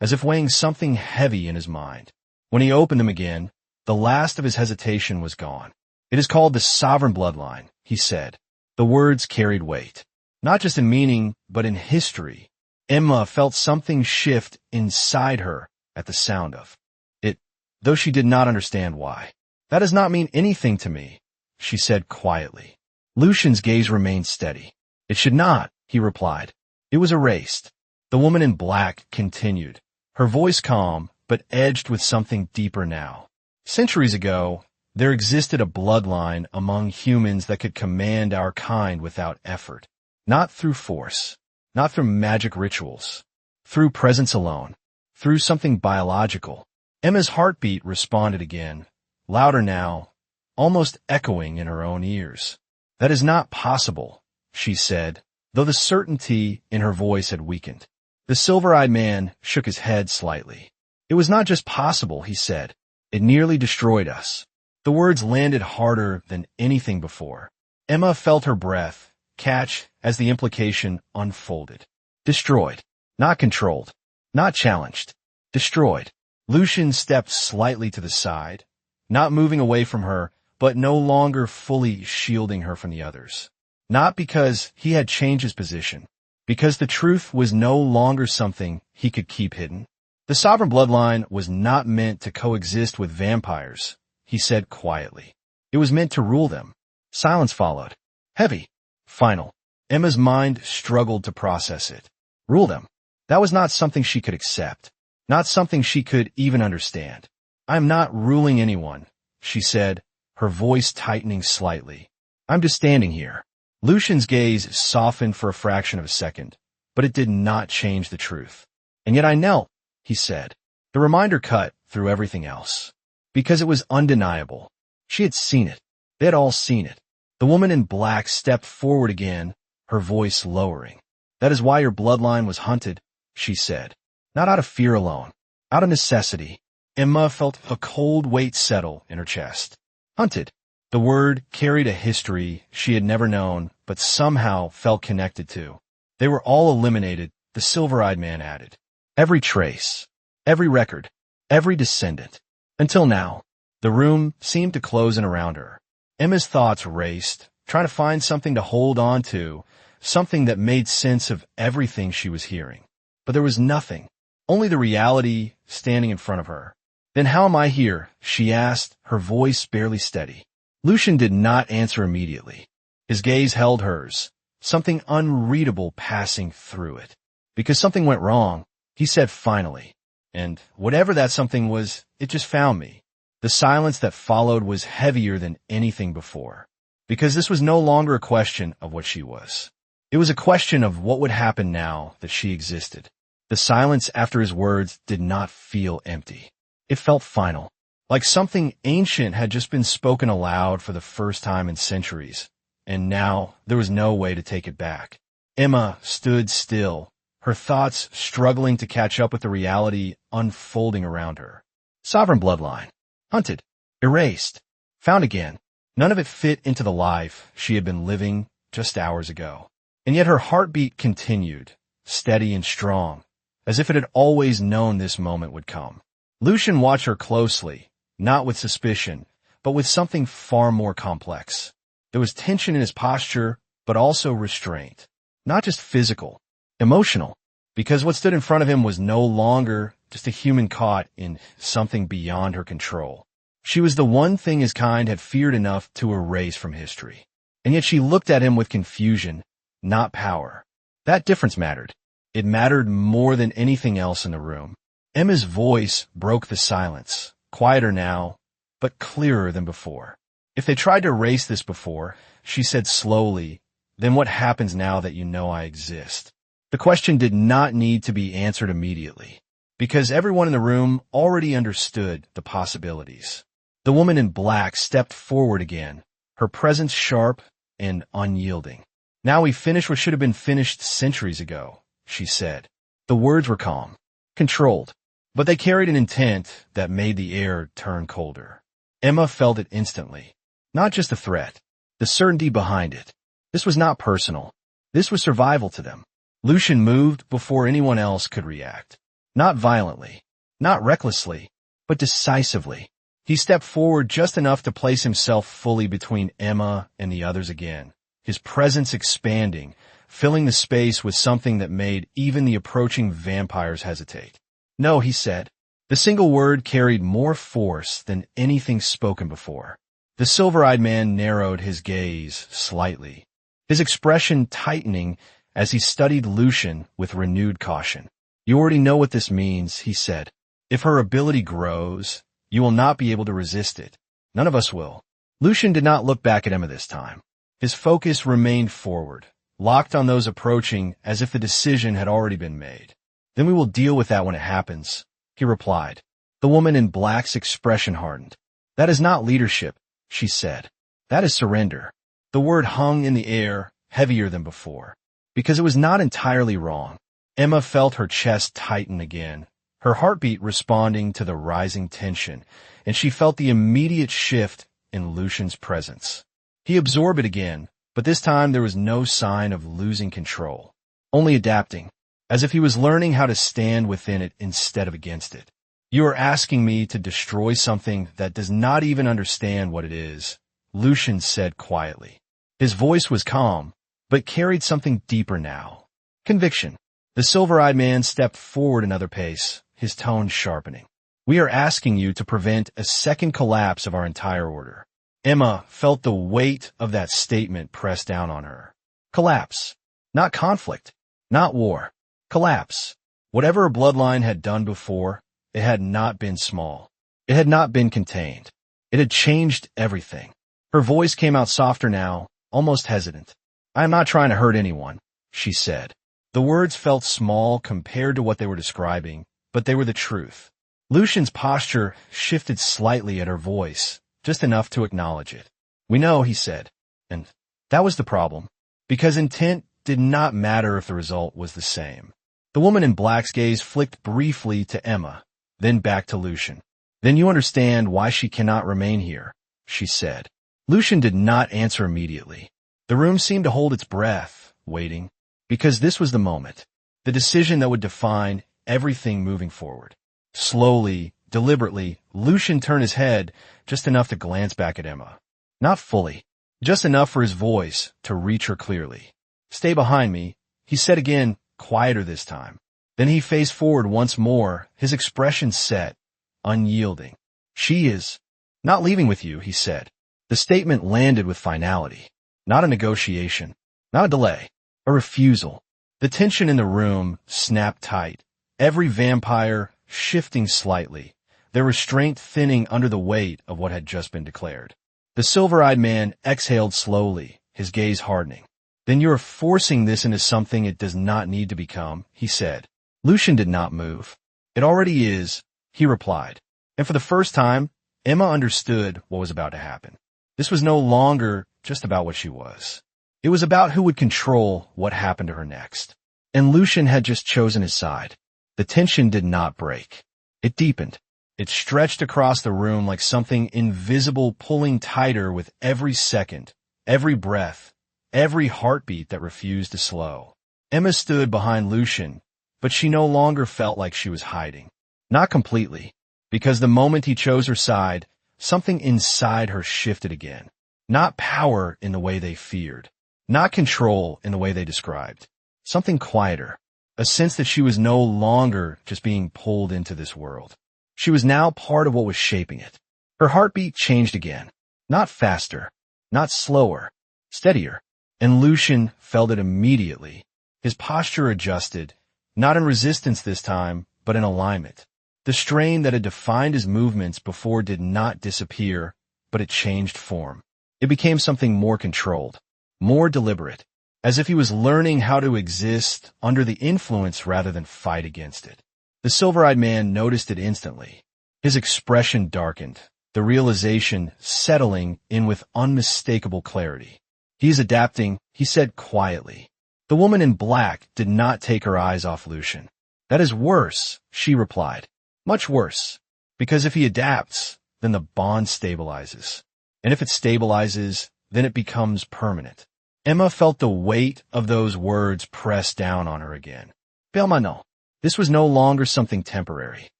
as if weighing something heavy in his mind. When he opened them again, the last of his hesitation was gone. It is called the sovereign bloodline, he said. The words carried weight. Not just in meaning, but in history. Emma felt something shift inside her at the sound of it, though she did not understand why. That does not mean anything to me, she said quietly. Lucian's gaze remained steady. It should not, he replied. It was erased. The woman in black continued, her voice calm, but edged with something deeper now. Centuries ago, there existed a bloodline among humans that could command our kind without effort. Not through force, not through magic rituals, through presence alone, through something biological. Emma's heartbeat responded again, louder now, almost echoing in her own ears. That is not possible, she said, though the certainty in her voice had weakened. The silver-eyed man shook his head slightly. It was not just possible, he said. It nearly destroyed us. The words landed harder than anything before. Emma felt her breath catch as the implication unfolded. Destroyed. Not controlled. Not challenged. Destroyed. Lucian stepped slightly to the side, not moving away from her, but no longer fully shielding her from the others. Not because he had changed his position, because the truth was no longer something he could keep hidden. The sovereign bloodline was not meant to coexist with vampires, he said quietly. It was meant to rule them. Silence followed. Heavy. Final. Emma's mind struggled to process it. Rule them. That was not something she could accept. Not something she could even understand. I am not ruling anyone, she said, her voice tightening slightly. I'm just standing here. Lucian's gaze softened for a fraction of a second, but it did not change the truth. And yet I knelt, he said. The reminder cut through everything else. Because it was undeniable. She had seen it. They had all seen it. The woman in black stepped forward again, her voice lowering. That is why your bloodline was hunted, she said. Not out of fear alone. Out of necessity. Emma felt a cold weight settle in her chest. Hunted. The word carried a history she had never known, but somehow felt connected to. They were all eliminated, the silver-eyed man added. Every trace. Every record. Every descendant. Until now. The room seemed to close in around her. Emma's thoughts raced, trying to find something to hold on to, something that made sense of everything she was hearing. But there was nothing. Only the reality standing in front of her. Then how am I here? She asked, her voice barely steady. Lucian did not answer immediately. His gaze held hers, something unreadable passing through it. Because something went wrong, he said finally. And whatever that something was, it just found me. The silence that followed was heavier than anything before. Because this was no longer a question of what she was. It was a question of what would happen now that she existed. The silence after his words did not feel empty. It felt final. Like something ancient had just been spoken aloud for the first time in centuries. And now there was no way to take it back. Emma stood still, her thoughts struggling to catch up with the reality unfolding around her. Sovereign bloodline. Hunted. Erased. Found again. None of it fit into the life she had been living just hours ago. And yet her heartbeat continued, steady and strong, as if it had always known this moment would come. Lucian watched her closely, not with suspicion, but with something far more complex. There was tension in his posture, but also restraint. Not just physical, emotional, because what stood in front of him was no longer just a human caught in something beyond her control. She was the one thing his kind had feared enough to erase from history. And yet she looked at him with confusion, not power. That difference mattered. It mattered more than anything else in the room. Emma's voice broke the silence, quieter now, but clearer than before. If they tried to erase this before, she said slowly, then what happens now that you know I exist? The question did not need to be answered immediately, because everyone in the room already understood the possibilities. The woman in black stepped forward again, her presence sharp and unyielding. Now we finish what should have been finished centuries ago, she said. The words were calm, controlled, but they carried an intent that made the air turn colder. Emma felt it instantly. Not just the threat, the certainty behind it. This was not personal. This was survival to them. Lucian moved before anyone else could react. Not violently, not recklessly, but decisively. He stepped forward just enough to place himself fully between Emma and the others again, his presence expanding, filling the space with something that made even the approaching vampires hesitate. No, he said. The single word carried more force than anything spoken before. The silver-eyed man narrowed his gaze slightly, his expression tightening as he studied Lucian with renewed caution. You already know what this means, he said. If her ability grows, you will not be able to resist it. None of us will. Lucian did not look back at Emma this time. His focus remained forward, locked on those approaching as if the decision had already been made. Then we will deal with that when it happens, he replied. The woman in black's expression hardened. That is not leadership, she said. That is surrender. The word hung in the air, heavier than before, because it was not entirely wrong. Emma felt her chest tighten again, her heartbeat responding to the rising tension, and she felt the immediate shift in Lucian's presence. He absorbed it again, but this time there was no sign of losing control, only adapting, as if he was learning how to stand within it instead of against it. You are asking me to destroy something that does not even understand what it is, Lucian said quietly. His voice was calm, but carried something deeper now. Conviction. The silver-eyed man stepped forward another pace, his tone sharpening. We are asking you to prevent a second collapse of our entire order. Emma felt the weight of that statement press down on her. Collapse. Not conflict. Not war. Collapse. Whatever her bloodline had done before, it had not been small. It had not been contained. It had changed everything. Her voice came out softer now, almost hesitant. I am not trying to hurt anyone, she said. The words felt small compared to what they were describing, but they were the truth. Lucian's posture shifted slightly at her voice, just enough to acknowledge it. We know, he said. And that was the problem, because intent did not matter if the result was the same. The woman in black's gaze flicked briefly to Emma, then back to Lucian. Then you understand why she cannot remain here, she said. Lucian did not answer immediately. The room seemed to hold its breath, waiting, because this was the moment, the decision that would define everything moving forward. Slowly, deliberately, Lucian turned his head just enough to glance back at Emma. Not fully, just enough for his voice to reach her clearly. Stay behind me, he said again, quieter this time. Then he faced forward once more, his expression set, unyielding. She is not leaving with you, he said. The statement landed with finality. Not a negotiation, not a delay, a refusal. The tension in the room snapped tight, every vampire shifting slightly, their restraint thinning under the weight of what had just been declared. The silver-eyed man exhaled slowly, his gaze hardening. Then you are forcing this into something it does not need to become, he said. Lucian did not move. It already is, he replied. And for the first time, Emma understood what was about to happen. This was no longer just about what she was. It was about who would control what happened to her next. And Lucian had just chosen his side. The tension did not break. It deepened. It stretched across the room like something invisible pulling tighter with every second, every breath, every heartbeat that refused to slow. Emma stood behind Lucian, but she no longer felt like she was hiding. Not completely, because the moment he chose her side, something inside her shifted again. Not power in the way they feared. Not control in the way they described. Something quieter. A sense that she was no longer just being pulled into this world. She was now part of what was shaping it. Her heartbeat changed again. Not faster. Not slower. Steadier. And Lucian felt it immediately. His posture adjusted, not in resistance this time, but in alignment. The strain that had defined his movements before did not disappear, but it changed form. It became something more controlled, more deliberate, as if he was learning how to exist under the influence rather than fight against it. The silver-eyed man noticed it instantly. His expression darkened, the realization settling in with unmistakable clarity. He's adapting, he said quietly. The woman in black did not take her eyes off Lucian. That is worse, she replied. Much worse. Because if he adapts, then the bond stabilizes. And if it stabilizes, then it becomes permanent. Emma felt the weight of those words press down on her again. Permanent. This was no longer something temporary.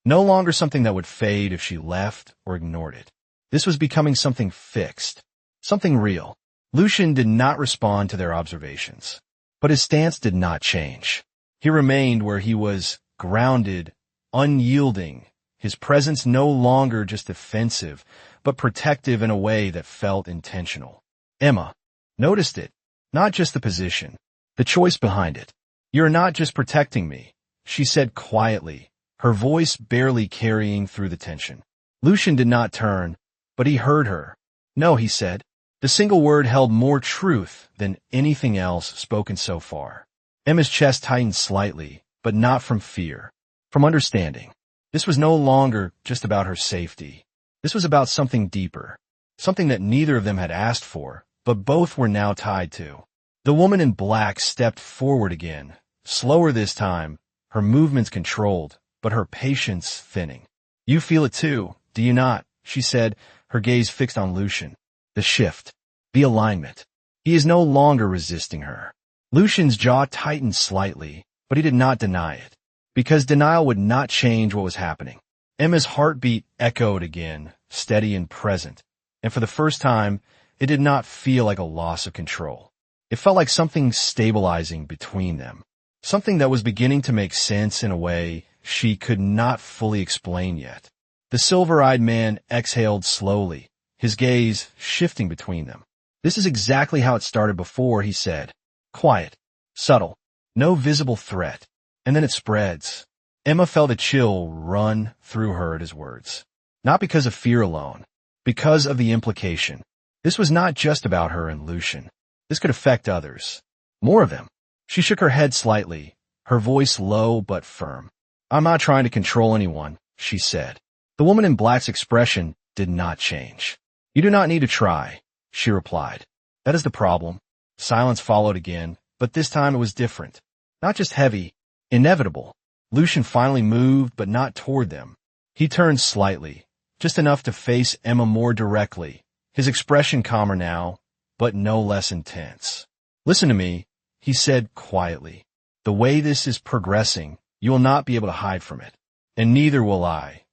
No longer something that would fade if she left or ignored it. This was becoming something fixed. Something real. Lucian did not respond to their observations. But his stance did not change. He remained where he was, grounded, unyielding, his presence no longer just defensive, but protective in a way that felt intentional. Emma noticed it, not just the position, the choice behind it. "You're not just protecting me," she said quietly, her voice barely carrying through the tension. Lucian did not turn, but he heard her. "No," he said. The single word held more truth than anything else spoken so far. Emma's chest tightened slightly, but not from fear, from understanding. This was no longer just about her safety. This was about something deeper, something that neither of them had asked for, but both were now tied to. The woman in black stepped forward again, slower this time, her movements controlled, but her patience thinning. "You feel it too, do you not?" she said, her gaze fixed on Lucian. The shift, the alignment. He is no longer resisting her. Lucian's jaw tightened slightly, but he did not deny it, because denial would not change what was happening. Emma's heartbeat echoed again, steady and present, and for the first time, it did not feel like a loss of control. It felt like something stabilizing between them, something that was beginning to make sense in a way she could not fully explain yet. The silver-eyed man exhaled slowly, his gaze shifting between them. "This is exactly how it started before," he said. "Quiet, subtle, no visible threat. And then it spreads." Emma felt a chill run through her at his words. Not because of fear alone, because of the implication. This was not just about her and Lucian. This could affect others. More of them. She shook her head slightly, her voice low but firm. "I'm not trying to control anyone," she said. The woman in black's expression did not change. "You do not need to try," she replied. "That is the problem." Silence followed again, but this time it was different. Not just heavy, inevitable. Lucian finally moved, but not toward them. He turned slightly, just enough to face Emma more directly, his expression calmer now, but no less intense. "Listen to me," he said quietly. "The way this is progressing, you will not be able to hide from it. And neither will I."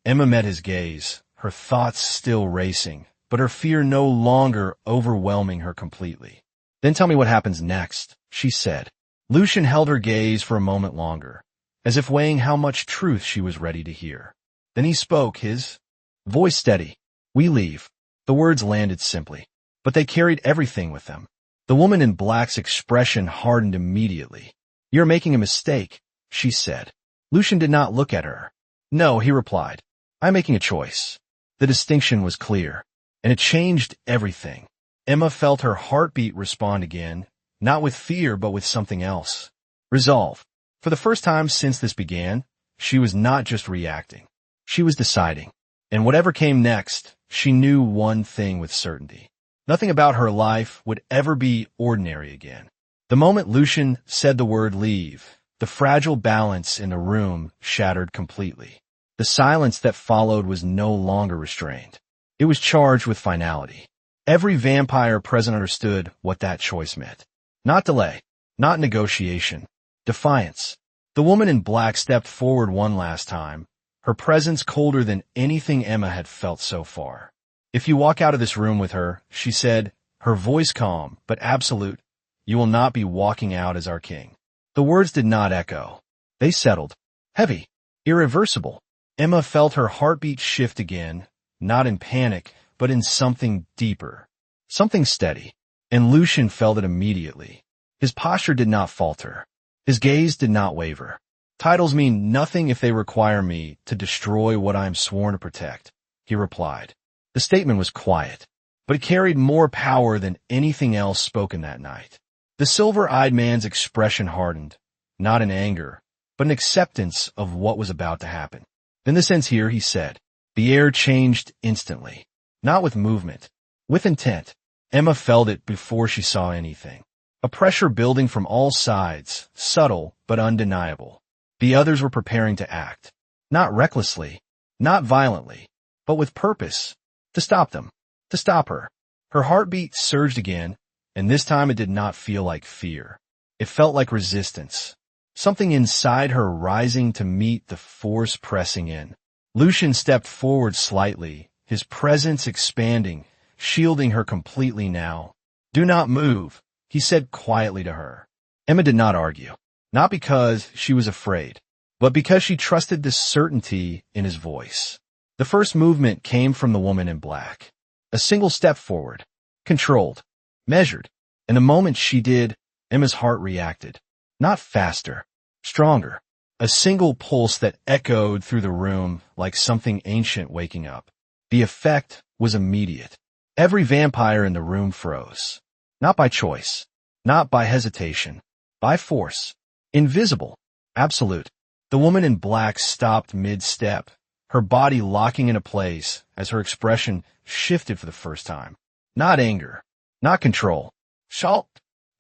Emma met his gaze, her thoughts still racing, but her fear no longer overwhelming her completely. "Then tell me what happens next," she said. Lucian held her gaze for a moment longer, as if weighing how much truth she was ready to hear. Then he spoke, his voice steady. "We leave." The words landed simply, but they carried everything with them. The woman in black's expression hardened immediately. "You're making a mistake," she said. Lucian did not look at her. "No," he replied. "I'm making a choice." The distinction was clear, and it changed everything. Emma felt her heartbeat respond again, not with fear but with something else. Resolve. For the first time since this began, she was not just reacting. She was deciding. And whatever came next, she knew one thing with certainty. Nothing about her life would ever be ordinary again. The moment Lucian said the word leave, the fragile balance in the room shattered completely. The silence that followed was no longer restrained. It was charged with finality. Every vampire present understood what that choice meant. Not delay, not negotiation, defiance. The woman in black stepped forward one last time, her presence colder than anything Emma had felt so far. "If you walk out of this room with her," she said, her voice calm but absolute, "you will not be walking out as our king." The words did not echo. They settled. Heavy. Irreversible. Emma felt her heartbeat shift again, not in panic, but in something deeper. Something steady. And Lucian felt it immediately. His posture did not falter. His gaze did not waver. "Titles mean nothing if they require me to destroy what I am sworn to protect," he replied. The statement was quiet, but it carried more power than anything else spoken that night. The silver-eyed man's expression hardened, not in anger, but in acceptance of what was about to happen. "Then this ends here," he said. The air changed instantly, not with movement, with intent. Emma felt it before she saw anything. A pressure building from all sides, subtle but undeniable. The others were preparing to act. Not recklessly, not violently, but with purpose. To stop them. To stop her. Her heartbeat surged again, and this time it did not feel like fear. It felt like resistance. Something inside her rising to meet the force pressing in. Lucian stepped forward slightly, his presence expanding, shielding her completely now. "Do not move," he said quietly to her. Emma did not argue. Not because she was afraid, but because she trusted the certainty in his voice. The first movement came from the woman in black. A single step forward, controlled, measured, and the moment she did, Emma's heart reacted. Not faster, stronger. A single pulse that echoed through the room like something ancient waking up. The effect was immediate. Every vampire in the room froze. Not by choice, not by hesitation, by force. Invisible, absolute. The woman in black stopped mid-step, her body locking into place as her expression shifted for the first time. Not anger, not control. Shock.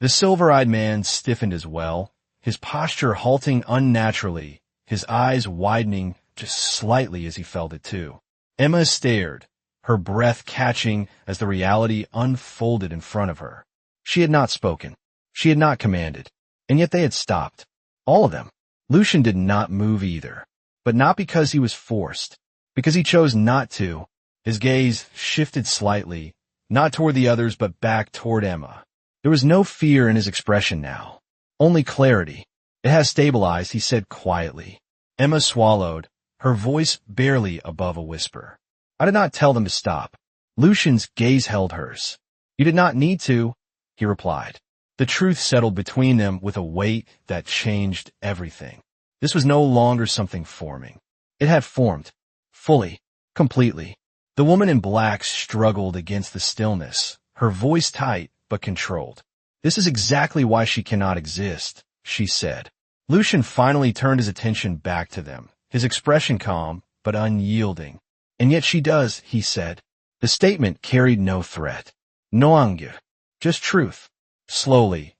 The silver-eyed man stiffened as well, his posture halting unnaturally, his eyes widening just slightly as he felt it too. Emma stared, her breath catching as the reality unfolded in front of her. She had not spoken. She had not commanded. And yet they had stopped. All of them. Lucian did not move either. But not because he was forced. Because he chose not to. His gaze shifted slightly, not toward the others but back toward Emma. There was no fear in his expression now. Only clarity. It has stabilized, he said quietly. Emma swallowed, her voice barely above a whisper. I did not tell them to stop. Lucian's gaze held hers. You did not need to, he replied. The truth settled between them with a weight that changed everything. This was no longer something forming. It had formed. Fully. Completely. The woman in black struggled against the stillness, her voice tight but controlled. This is exactly why she cannot exist, she said. Lucian finally turned his attention back to them, his expression calm but unyielding. And yet she does, he said. The statement carried no threat. No anger. Just truth. Slowly,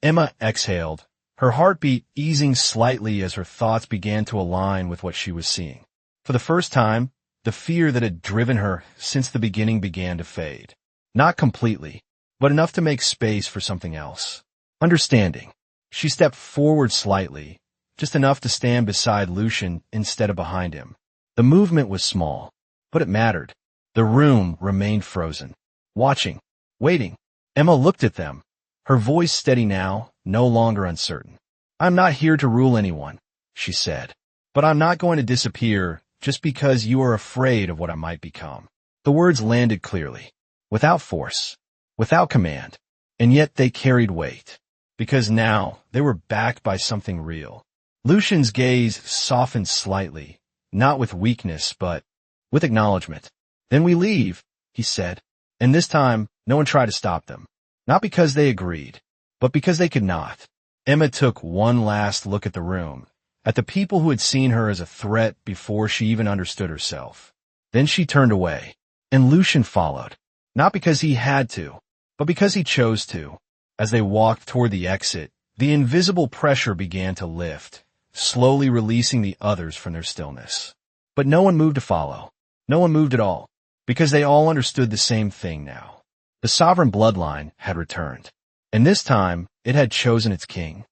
Emma exhaled, her heartbeat easing slightly as her thoughts began to align with what she was seeing. For the first time, the fear that had driven her since the beginning began to fade. Not completely, but enough to make space for something else. Understanding. She stepped forward slightly, just enough to stand beside Lucian instead of behind him. The movement was small, but it mattered. The room remained frozen. Watching. Waiting. Emma looked at them, her voice steady now, no longer uncertain. I'm not here to rule anyone, she said. But I'm not going to disappear just because you are afraid of what I might become. The words landed clearly, without force, without command, and yet they carried weight, because now they were backed by something real. Lucian's gaze softened slightly, not with weakness, but with acknowledgement. Then we leave, he said, and this time no one tried to stop them. Not because they agreed, but because they could not. Emma took one last look at the room, at the people who had seen her as a threat before she even understood herself. Then she turned away, and Lucian followed, not because he had to, but because he chose to. As they walked toward the exit, the invisible pressure began to lift, slowly releasing the others from their stillness. But no one moved to follow. No one moved at all, because they all understood the same thing now. The sovereign bloodline had returned, and this time it had chosen its king.